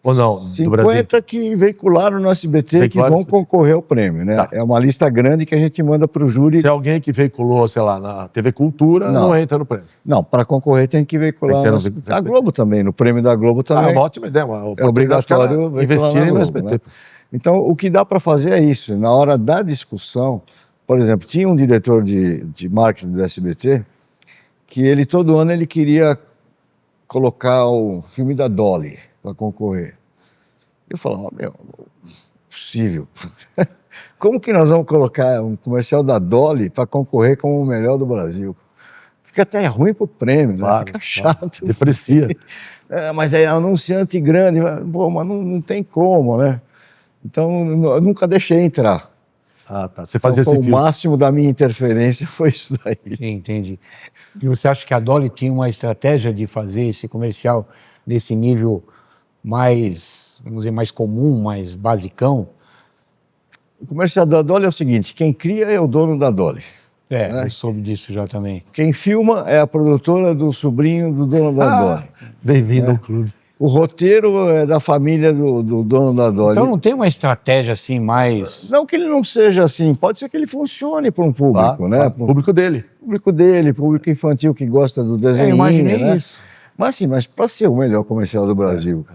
Ou não, do Brasil? 50 que veicularam no SBT Veicularam que vão concorrer ao prêmio, né? Tá. É uma lista grande que a gente manda para o júri. Se alguém que veiculou, sei lá, na TV Cultura, não entra no prêmio. Não, para concorrer tem que veicular. Tem que ter no A Globo também, no prêmio da Globo também. É uma ótima ideia. É obrigatório investir no Globo, SBT. né? Então, o que dá para fazer é isso. Na hora da discussão, por exemplo, tinha um diretor de marketing do SBT que ele, todo ano, ele queria colocar o filme da Dolly para concorrer. Eu falava, meu, possível. Como que nós vamos colocar um comercial da Dolly para concorrer como o melhor do Brasil? Fica até ruim pro prêmio, Claro, né? Fica chato. Deprecia. Mas é anunciante grande, mas não tem como, né? Então, eu nunca deixei entrar. Ah, tá. Você fazia Então, esse o filme. máximo da minha interferência foi isso daí. Sim, entendi. E você acha que a Dolly tinha uma estratégia de fazer esse comercial nesse nível mais, vamos dizer, mais comum, mais basicão? O comercial da Dolly é o seguinte, quem cria é o dono da Dolly. Eu soube disso já também. Quem filma é a produtora do sobrinho do dono da Dolly. Bem-vindo ao clube. O roteiro é da família do dono da Dolly. Então não tem uma estratégia assim mais... Não que ele não seja assim, pode ser que ele funcione para um público, né? O público dele. Público dele, público infantil que gosta do desenho. Eu imaginei isso. Mas sim, mas para ser o melhor comercial do Brasil,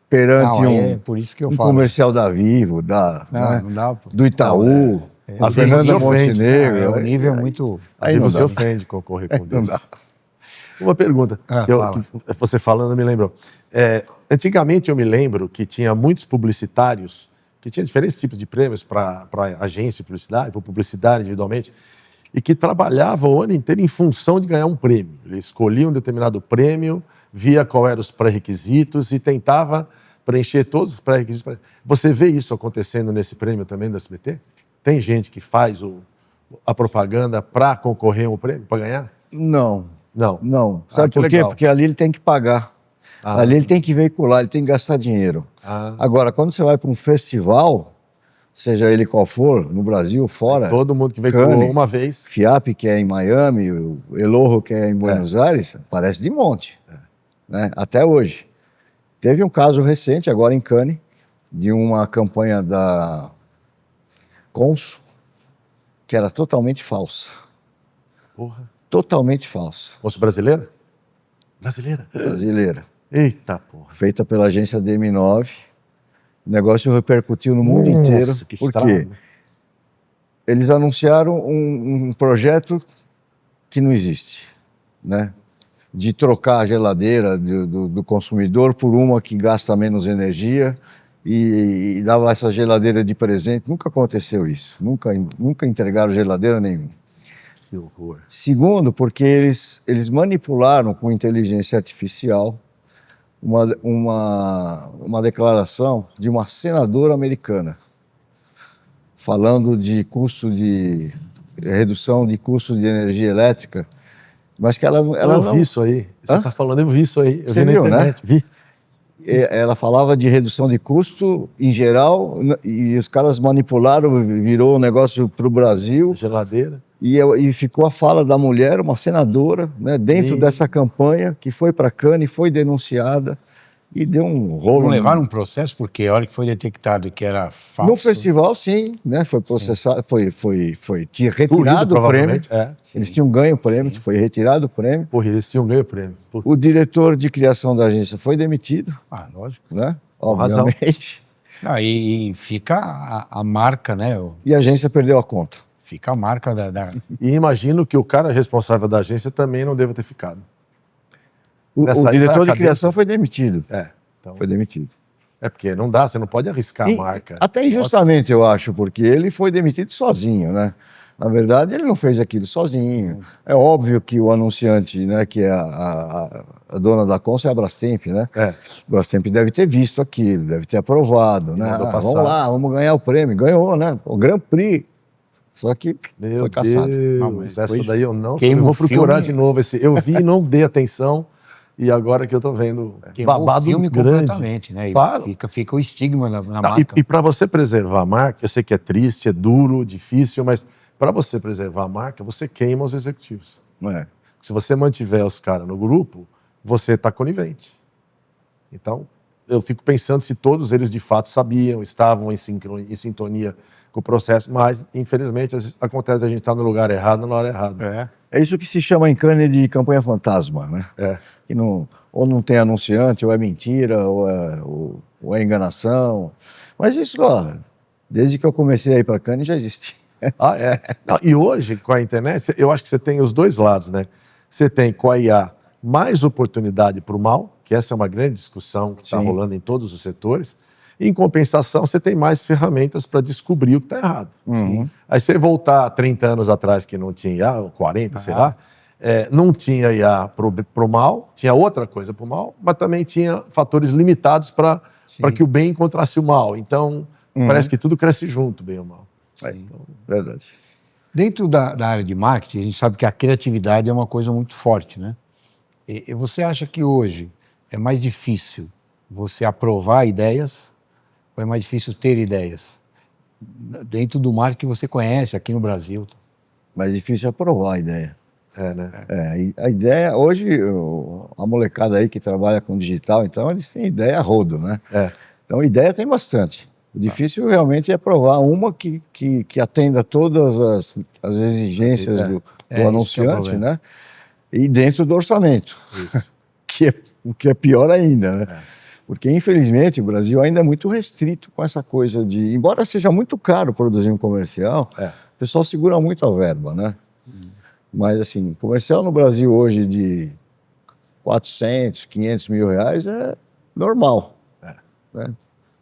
perante é por isso que eu falo. comercial da Vivo, Não dá. do Itaú, A a Fernanda Vivo se ofende. Montenegro. O nível é muito... Aí Aí não você dá. ofende concorrer com Não Deus. dá. Uma pergunta, fala. que você falando me lembrou. Antigamente eu me lembro que tinha muitos publicitários, que tinha diferentes tipos de prêmios para agência de publicidade, para publicidade individualmente, e que trabalhavam o ano inteiro em função de ganhar um prêmio. Ele escolhia um determinado prêmio, via qual eram os pré-requisitos e tentava preencher todos os pré-requisitos. Você vê isso acontecendo nesse prêmio também do SBT? Tem gente que faz a propaganda para concorrer a um prêmio, para ganhar? Não, Não. não. Sabe que por quê? legal. Porque ali ele tem que pagar. Ali ele tem que veicular, ele tem que gastar dinheiro. Agora, quando você vai para um festival, seja ele qual for, no Brasil, fora, Todo mundo que veiculou Cannes, uma vez. FIAP, que é em Miami, o Elorro, que é em Buenos Aires, aparece de monte, né? Até hoje. Teve um caso recente, agora em Cannes, de uma campanha da Consul, que era totalmente falsa. Porra. Totalmente falsa. Moço brasileira? Brasileira? Brasileira. Eita, porra. Feita pela agência DM9. O negócio repercutiu no mundo inteiro. Que Por estrago. quê? Eles anunciaram um projeto que não existe, né? De trocar a geladeira do consumidor por uma que gasta menos energia e dava essa geladeira de presente. Nunca aconteceu isso. Nunca entregaram geladeira nenhuma. Que horror. Segundo, porque eles manipularam com inteligência artificial uma declaração de uma senadora americana falando de redução de custo de energia elétrica, mas que ela Eu não... vi isso aí. Você Hã? está falando, eu vi isso aí. Eu Você vi na viu, né? internet. Vi. Ela falava de redução de custo em geral e os caras manipularam, virou um negócio para o Brasil. Geladeira. E ficou a fala da mulher, uma senadora, né, dentro dessa campanha, que foi para Cannes, foi denunciada e deu um rolo. Não levaram um processo porque a hora que foi detectado que era falso... No festival, sim, né, foi processado, tinha retirado o prêmio. provavelmente. Eles tinham ganho o prêmio, foi retirado o prêmio. Porra, eles tinham ganho o prêmio. Puta. O diretor de criação da agência foi demitido, lógico. né, Com razão. obviamente, E fica a marca, né? e a agência perdeu a conta. Fica a marca da... E imagino que o cara responsável da agência também não deva ter ficado. O Nessa aí vai diretor a de cabeça. criação foi demitido. Então, Foi demitido. é porque não dá, você não pode arriscar a marca. Até injustamente, eu acho, porque ele foi demitido sozinho, né? Na verdade, ele não fez aquilo sozinho. É óbvio que o anunciante, né, que é a dona da Consul é a Brastemp, né? É. A Brastemp deve ter visto aquilo, deve ter aprovado, E né? mandou Vamos passar. lá, vamos ganhar o prêmio. Ganhou, né? O Grand Prix. Só que Meu foi caçado. Não, Deus, mas essa depois daí eu não queima eu vou o procurar filme. de novo esse. Eu vi e não dei atenção, e agora que eu tô vendo, Queimou babado o filme grande. completamente, né? E Claro. fica o estigma na Não, marca. e para você preservar a marca, eu sei que é triste, é duro, difícil, mas para você preservar a marca, você queima os executivos. É. Se você mantiver os caras no grupo, você está conivente. Então, eu fico pensando se todos eles de fato sabiam, estavam em sintonia com o processo, mas, infelizmente, acontece a gente estar no lugar errado, na hora errada. É isso que se chama em Cannes de campanha fantasma, né? É. Que não, ou não tem anunciante, ou é mentira, ou é enganação. Mas isso, ó, desde que eu comecei a ir para Cannes já existe. Ah, é. Não, e hoje, com a internet, eu acho que você tem os dois lados, né? Você tem com a IA mais oportunidade para o mal, que essa é uma grande discussão que está Sim. rolando em todos os setores. E, em compensação, você tem mais ferramentas para descobrir o que está errado. Uhum. Aí você voltar 30 anos atrás, que não tinha IA, ou 40, sei lá, não tinha IA para o mal, tinha outra coisa para o mal, mas também tinha fatores limitados para que o bem encontrasse o mal. Então, parece que tudo cresce junto, bem ou mal. Sim. Verdade. Dentro da área de marketing, a gente sabe que a criatividade é uma coisa muito forte, né? E você acha que hoje é mais difícil você aprovar ideias ou é mais difícil ter ideias? Dentro do marketing que você conhece aqui no Brasil. Mas difícil aprovar a ideia. É, né? E a ideia, hoje, a molecada aí que trabalha com digital, então eles têm ideia a rodo, né? É. Então, ideia tem bastante. O difícil realmente é provar uma que atenda todas as exigências do isso que é o anunciante, problema. né? E dentro do orçamento, Isso. o que é pior ainda, né? É. Porque, infelizmente, o Brasil ainda é muito restrito com essa coisa de... Embora seja muito caro produzir um comercial, o pessoal segura muito a verba, né? Mas, assim, comercial no Brasil hoje de 400, 500 mil reais é normal. Né?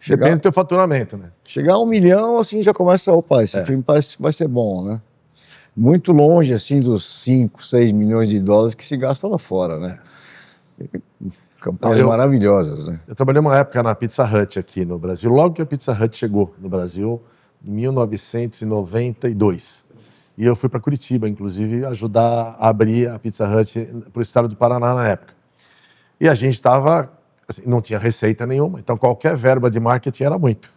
Depende do teu faturamento, né? Chegar a 1 milhão, assim, já começa a, opa, esse filme parece que vai ser bom, né? Muito longe, assim, dos 5, 6 milhões de dólares que se gastam lá fora, né? Campanhas maravilhosas, né? Eu trabalhei uma época na Pizza Hut aqui no Brasil, logo que a Pizza Hut chegou no Brasil, em 1992. E eu fui para Curitiba, inclusive, ajudar a abrir a Pizza Hut para o estado do Paraná na época. E a gente estava... Assim, não tinha receita nenhuma, então qualquer verba de marketing era muito.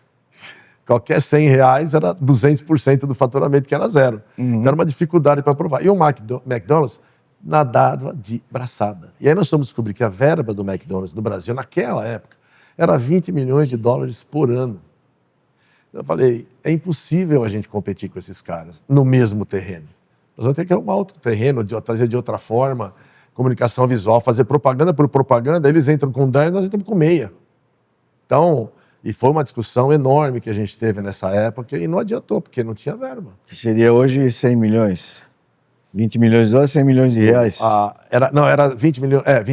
Qualquer 100 reais era 200% do faturamento, que era zero. Então era uma dificuldade para aprovar. E o McDonald's nadava de braçada. E aí nós fomos descobrir que a verba do McDonald's no Brasil, naquela época, era 20 milhões de dólares por ano. Eu falei, é impossível a gente competir com esses caras no mesmo terreno. Nós vamos ter que arrumar outro terreno, trazer de outra forma, comunicação visual, fazer propaganda por propaganda, eles entram com 10, nós entramos com meia. Então, e foi uma discussão enorme que a gente teve nessa época e não adiantou, porque não tinha verba. Que seria hoje 100 milhões. 20 milhões de dólares, 100 milhões de reais. Era 20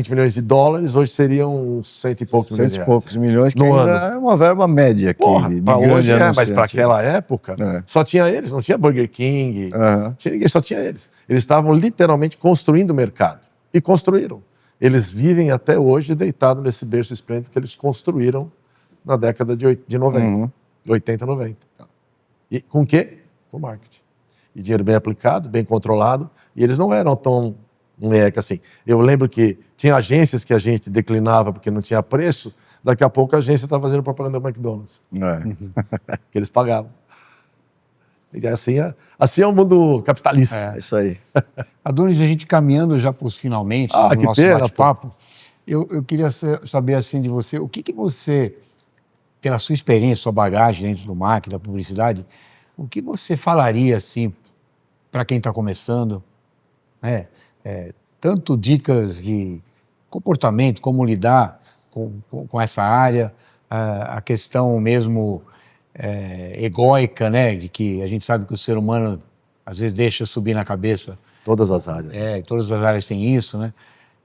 milhões de dólares, hoje seriam uns 100 e poucos milhões de reais. 100 e poucos milhões, que no ainda ano. É uma verba média aqui. Para hoje mas anunciante. para aquela época, só tinha eles, não tinha Burger King, tinha ninguém, só tinha eles. Eles estavam literalmente construindo o mercado. E construíram. Eles vivem até hoje deitados nesse berço esplêndido que eles construíram na década de 90, 80, 90. E com o quê? Com marketing. E dinheiro bem aplicado, bem controlado, e eles não eram tão assim. Eu lembro que tinha agências que a gente declinava porque não tinha preço, daqui a pouco a agência estava fazendo propaganda do McDonald's. Que eles pagavam. E assim é o mundo capitalista. É isso aí. Adonis, a gente caminhando já para os finalmente do nosso bate-papo, eu queria saber assim de você, o que você, pela sua experiência, sua bagagem dentro do marketing, da publicidade, o que você falaria assim para quem está começando, né? Tanto dicas de comportamento, como lidar com essa área, a questão mesmo egóica, né? De que a gente sabe que o ser humano às vezes deixa subir na cabeça. Todas as áreas. Todas as áreas têm isso, né?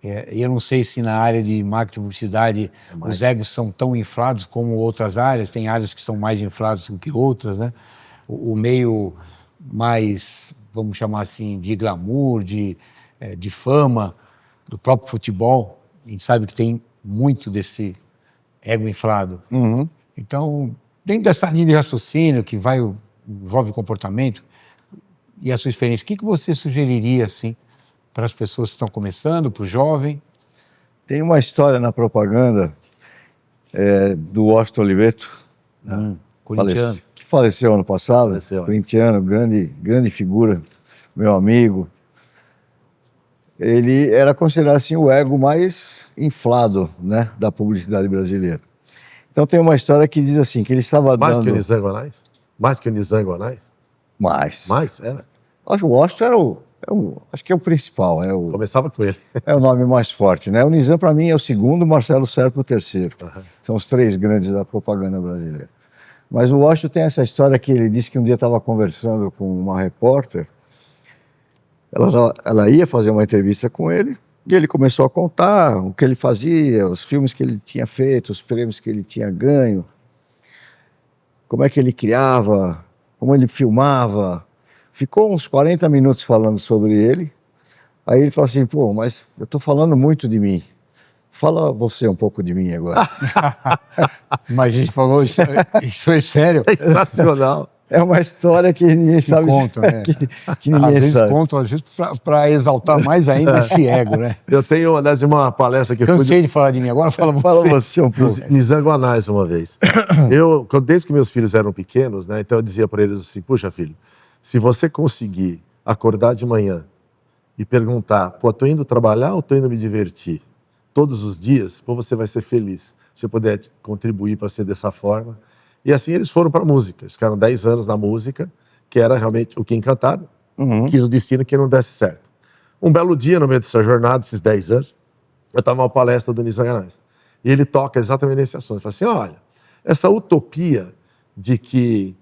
E eu não sei se na área de marketing e publicidade os egos são tão inflados como outras áreas, tem áreas que são mais infladas do que outras, né? O meio mais, vamos chamar assim, de glamour, de fama, do próprio futebol. A gente sabe que tem muito desse ego inflado. Uhum. Então, dentro dessa linha de raciocínio que envolve comportamento e a sua experiência, o que você sugeriria assim, para as pessoas que estão começando, para o jovem? Tem uma história na propaganda do Washington Oliveto, Corintiano. que faleceu ano passado, Faleceu, corintiano, grande figura, meu amigo. Ele era considerado assim o ego mais inflado, né, da publicidade brasileira. Então tem uma história que diz assim, que ele estava Mais dando... que o Nizam Guanais? Mais que o Nizam Guanais? Mais. Era? Acho que o Washington acho que é o principal, Começava com ele. é o nome mais forte, né? O Nizam, para mim, é o segundo, o Marcelo Serpa o terceiro. Uhum. São os três grandes da propaganda brasileira. Mas o Washington tem essa história que ele disse que um dia estava conversando com uma repórter, ela ia fazer uma entrevista com ele, e ele começou a contar o que ele fazia, os filmes que ele tinha feito, os prêmios que ele tinha ganho, como é que ele criava, como ele filmava. Ficou uns 40 minutos falando sobre ele. Aí ele falou assim, pô, mas eu estou falando muito de mim. Fala você um pouco de mim agora. Mas a gente falou, isso é sério. Sensacional. É uma história que ninguém sabe. Contam, né? que ninguém Às vezes sabe. contam, às vezes, para exaltar mais ainda esse ego, né? Eu tenho, aliás, uma palestra que eu Cansei de falar de mim, agora fala Fala você. você um pouco. Nizam Guanais uma vez. Desde que meus filhos eram pequenos, né, então eu dizia para eles assim, puxa filho, se você conseguir acordar de manhã e perguntar, pô, tô indo trabalhar ou tô indo me divertir? Todos os dias, pô, você vai ser feliz. Se eu puder contribuir para ser dessa forma. E assim eles foram para a música. Eles ficaram 10 anos na música, que era realmente o que encantaram, quis o destino que não desse certo. Um belo dia, no meio dessa jornada, esses 10 anos, eu estava numa palestra do Nizam Guanais. E ele toca exatamente nesse assunto. Ele fala assim, olha, essa utopia de que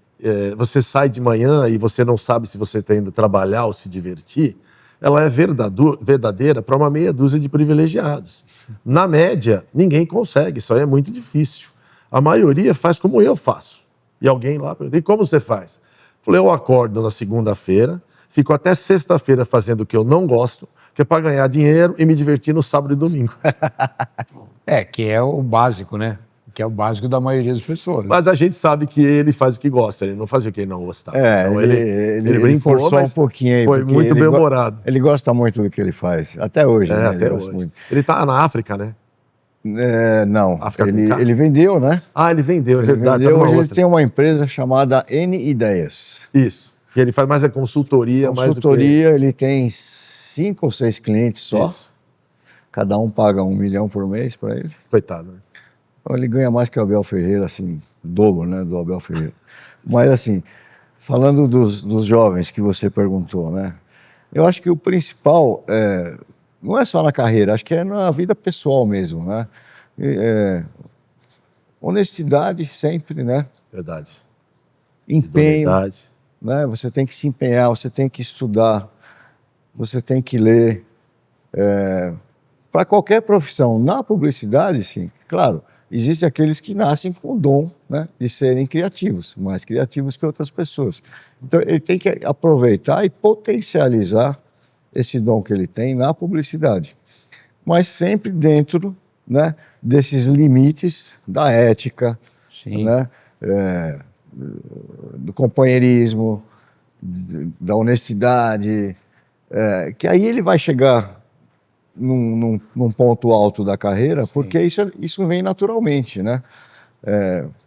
você sai de manhã e você não sabe se você está indo trabalhar ou se divertir, ela é verdadeira para uma meia dúzia de privilegiados. Na média, ninguém consegue, isso aí é muito difícil. A maioria faz como eu faço. E alguém lá pergunta, e como você faz? Falei, eu acordo na segunda-feira, fico até sexta-feira fazendo o que eu não gosto, que é para ganhar dinheiro e me divertir no sábado e domingo. Que é o básico, né? Que é o básico da maioria das pessoas. Né? Mas a gente sabe que ele faz o que gosta, ele não fazia o que ele não gostava. Então ele brincou, forçou mas um pouquinho aí. foi muito bem-humorado. Ele gosta muito do que ele faz, até hoje. Né? Até hoje. Muito. Ele está na África, né? Não, África ele vendeu, né? Ah, ele vendeu, é verdade. Vendeu, hoje ele tem uma empresa chamada N Ideias. Isso, que ele faz mais a consultoria. Consultoria, ele tem 5 ou 6 clientes só. Isso. Cada um paga R$1 milhão por mês para ele. Coitado, né? Então ele ganha mais que o Abel Ferreira, assim, dobro, né, do Abel Ferreira. Mas assim, falando dos jovens que você perguntou, né? Eu acho que o principal não é só na carreira, acho que é na vida pessoal mesmo, né? Honestidade sempre, né? Verdade. Empenho, né? Você tem que se empenhar, você tem que estudar, você tem que ler. Para qualquer profissão, na publicidade, sim, claro, existem aqueles que nascem com o dom, né, de serem criativos, mais criativos que outras pessoas. Então, ele tem que aproveitar e potencializar esse dom que ele tem na publicidade, mas sempre dentro, né, desses limites da ética, né, do companheirismo, da honestidade, que aí ele vai chegar num ponto alto da carreira, porque isso vem naturalmente, né?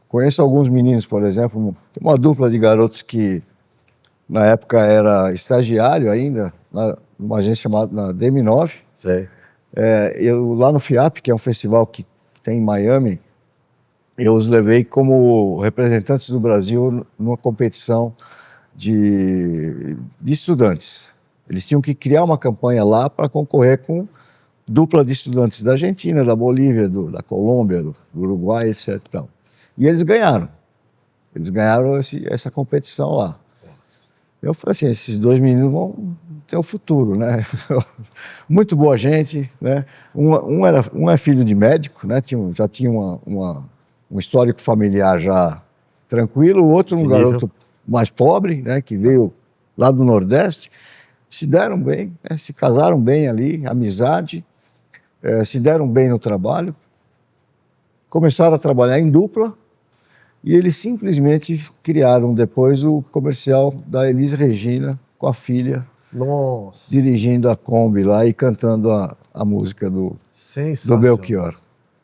Conheço alguns meninos, por exemplo, tem uma dupla de garotos que na época era estagiário ainda, numa agência chamada DM9. Sei. Eu lá no FIAP, que é um festival que tem em Miami, eu os levei como representantes do Brasil numa competição de estudantes. Eles tinham que criar uma campanha lá para concorrer com dupla de estudantes da Argentina, da Bolívia, da Colômbia, do Uruguai, etc. E eles ganharam. Eles ganharam essa competição lá. Eu falei assim, esses dois meninos vão ter um futuro, né? Muito boa gente, né? Um é filho de médico, né? Já tinha um histórico familiar já tranquilo. O outro, um garoto mais pobre, né? Que veio lá do Nordeste, se deram bem, né, se casaram bem ali, amizade, se deram bem no trabalho, começaram a trabalhar em dupla e eles simplesmente criaram depois o comercial da Elis Regina com a filha, Nossa. dirigindo a Kombi lá e cantando a música do Belchior.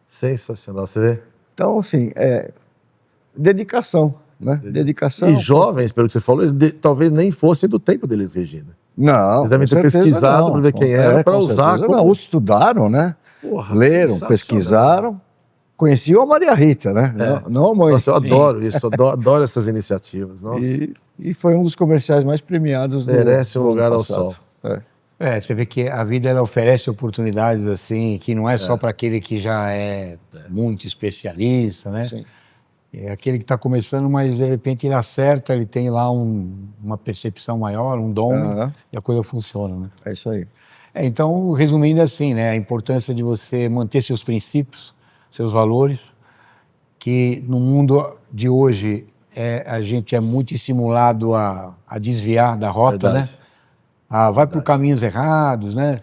Sensacional, você vê? Então, assim, dedicação, né? Dedicação. E jovens, pelo que você falou, eles talvez nem fossem do tempo deles, Regina. Não, eles devem ter pesquisado para ver quem era, para usar. Não, estudaram, né? Porra, leram, pesquisaram, conheciam a Maria Rita, né? Não a mãe. Nossa, eu adoro isso, adoro essas iniciativas. Nossa. E foi um dos comerciais mais premiados do Merece um lugar ao passado. sol. Você vê que a vida ela oferece oportunidades assim, que não é só para aquele que já é muito especialista, né? Sim. É aquele que está começando, mas de repente ele acerta, ele tem lá uma percepção maior, um dom, e a coisa funciona, né? É isso aí. Então, resumindo assim, né, a importância de você manter seus princípios, seus valores, que no mundo de hoje a gente é muito estimulado a desviar da rota, Verdade. né? Vai por caminhos errados, né?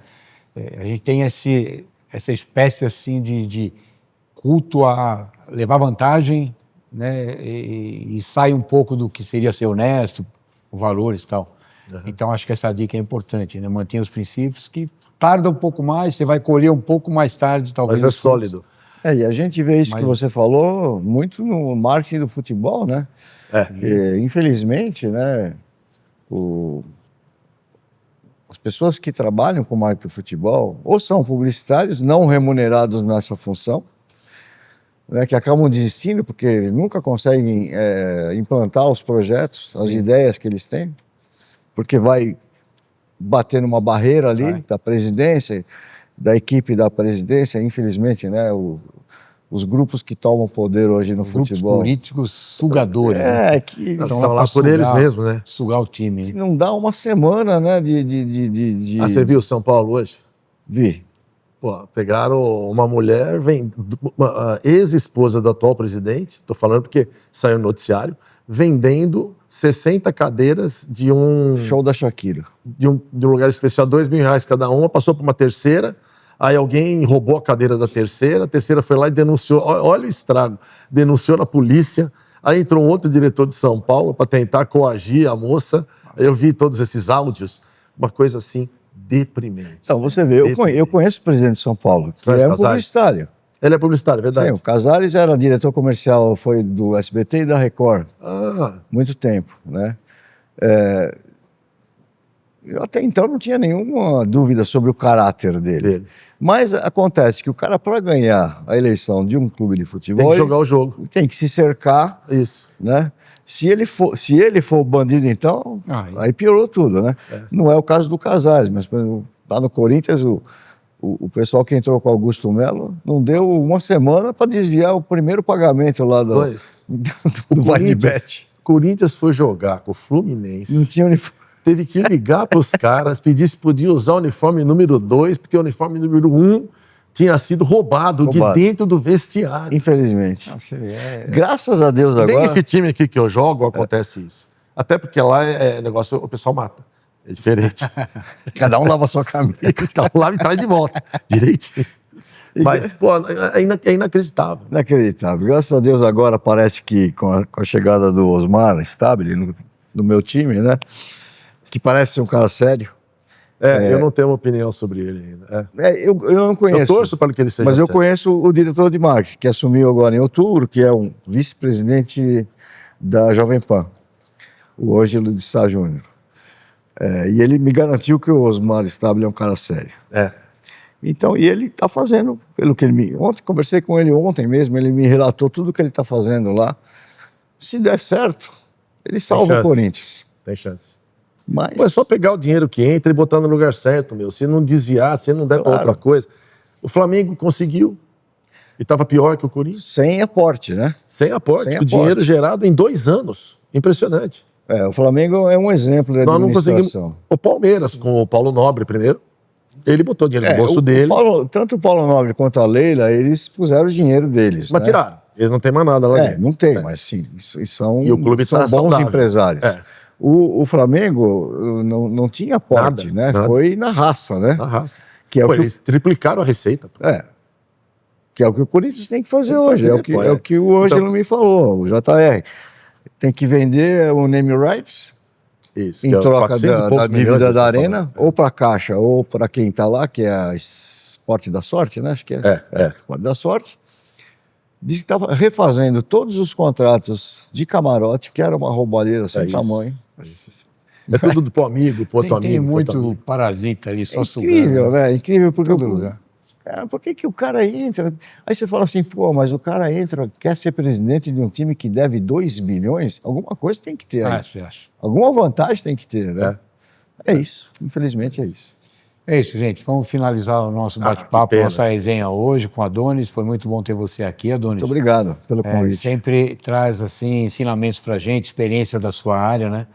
A gente tem essa espécie assim de culto a levar vantagem, né? E sai um pouco do que seria ser honesto, valores e tal. Então acho que essa dica é importante, né? Mantenha os princípios, que tarda um pouco mais, você vai colher um pouco mais tarde, talvez. Mas é sólido. E a gente vê isso que você falou muito no marketing do futebol, né? Porque, infelizmente, né, as pessoas que trabalham com marketing do futebol ou são publicitários não remunerados nessa função, né, que acabam desistindo porque nunca conseguem implantar os projetos, as ideias que eles têm, porque vai bater numa barreira ali da presidência, da equipe da presidência, infelizmente, né, os grupos que tomam poder hoje no futebol. Grupos políticos sugadores. Né? Que estão lá por eles mesmos, né? Sugar o time. Que não dá uma semana, né, você viu o São Paulo hoje? Vi. Pô, pegaram uma mulher, uma ex-esposa do atual presidente, estou falando porque saiu no noticiário, vendendo 60 cadeiras de um... Show da Shakira. De um lugar especial, R$2.000 cada uma, passou para uma terceira, aí alguém roubou a cadeira da terceira, a terceira foi lá e denunciou, olha o estrago, denunciou na polícia, aí entrou um outro diretor de São Paulo para tentar coagir a moça, eu vi todos esses áudios, uma coisa assim deprimente. Então, você vê, eu conheço o presidente de São Paulo, que é um publicitário. Ele é publicitário, é verdade? Sim, o Casares era diretor comercial, foi do SBT e da Record, muito tempo, né? Eu até então não tinha nenhuma dúvida sobre o caráter dele. Mas acontece que o cara, para ganhar a eleição de um clube de futebol... Tem que jogar o jogo. Tem que se cercar. Isso. Né? Se ele for o bandido, então, aí piorou tudo, né? Não é o caso do Casares, mas lá no Corinthians, o pessoal que entrou com o Augusto Melo não deu uma semana para desviar o primeiro pagamento lá do Vai-de-Bet. O Corinthians foi jogar com o Fluminense. Não tinha uniforme. Teve que ligar para os caras, pedir se podia usar o uniforme número 2, porque o uniforme número 1 tinha sido roubado de dentro do vestiário. Infelizmente. Graças a Deus agora... Tem esse time aqui que eu jogo, acontece isso. Até porque lá negócio, o pessoal mata. É diferente. Cada um lava a sua camisa. Cada um lava e traz de volta. Direitinho. Mas, pô, é inacreditável. Inacreditável. Graças a Deus agora parece que com a chegada do Osmar Stabile no meu time, né? Que parece ser um cara sério. Eu não tenho uma opinião sobre ele ainda. Eu não conheço. Eu torço para que ele seja Mas eu sério. conheço o diretor de marketing, que assumiu agora em outubro, que é um vice-presidente da Jovem Pan, o Ângelo de Sá Júnior. E ele me garantiu que o Osmar Stabile é um cara sério. Então, e ele está fazendo, pelo que ele conversei com ele ontem mesmo, ele me relatou tudo o que ele está fazendo lá. Se der certo, ele salva o Corinthians. Tem chance. Mas... é só pegar o dinheiro que entra e botar no lugar certo, meu. Se não desviar, se não der para outra coisa. O Flamengo conseguiu e estava pior que o Corinthians. Sem aporte, né? Sem aporte. O dinheiro gerado em 2 anos. Impressionante. O Flamengo é um exemplo de administração. Nós não conseguimos. O Palmeiras, com o Paulo Nobre primeiro, ele botou dinheiro no bolso dele. Tanto o Paulo Nobre quanto a Leila, eles puseram o dinheiro deles. Mas tiraram. Eles não têm mais nada lá dentro. Não tem, mas sim. São e o clube são bons empresários. O Flamengo não tinha porte, Nada, né? nada. Foi na raça, né? Na raça. Que é o Pô, que eles triplicaram a receita. Pô. que é o que o Corinthians tem que fazer Tem que hoje. fazer, É o que o Ângelo me falou, o JR. Tem que vender o name rights Isso. em que é troca 400 e da poucos milhões, dívida eles da estão Arena, falando. ou para a Caixa, ou para quem está lá, que é a Esporte da Sorte, né? Acho que é. Esporte da Sorte. Diz que estava refazendo todos os contratos de camarote, que era uma roubalheira sem tamanho. É tudo pro amigo, pro outro Tem amigo. pro outro muito amigo. parasita ali, só Incrível, sugando. né? Incrível, porque Todo lugar. Cara, por que o cara entra? Aí você fala assim, pô, mas o cara entra, quer ser presidente de um time que deve 2 bilhões? Alguma coisa tem que ter aí. Você acha? Alguma vantagem tem que ter, né? É isso, infelizmente é isso. É isso, gente. Vamos finalizar o nosso que bate-papo, pena. nossa resenha hoje com a Adonis. Foi muito bom ter você aqui, Adonis. Muito obrigado pelo convite. Sempre traz assim ensinamentos pra gente, experiência da sua área, né?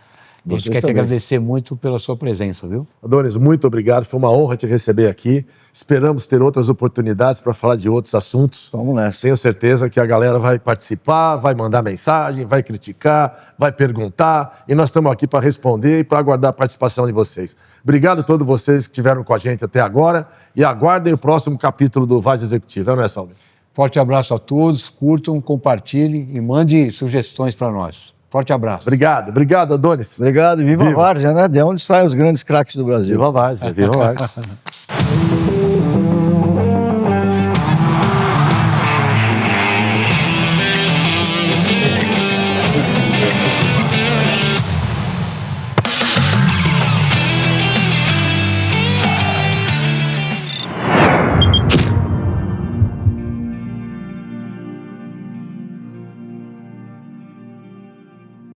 A gente Vocês quer te também. agradecer muito pela sua presença, viu? Adonis, muito obrigado. Foi uma honra te receber aqui. Esperamos ter outras oportunidades para falar de outros assuntos. Vamos nessa. Tenho certeza que a galera vai participar, vai mandar mensagem, vai criticar, vai perguntar. E nós estamos aqui para responder e para aguardar a participação de vocês. Obrigado a todos vocês que estiveram com a gente até agora. E aguardem o próximo capítulo do Vaz Executivo. Não é, Salve? Forte abraço a todos, curtam, compartilhem e mande sugestões para nós. Forte abraço. Obrigado, Adonis. Obrigado, viva a Viva. Várzea, né? De onde saem os grandes craques do Brasil. Viva a Várzea, viva a Várzea.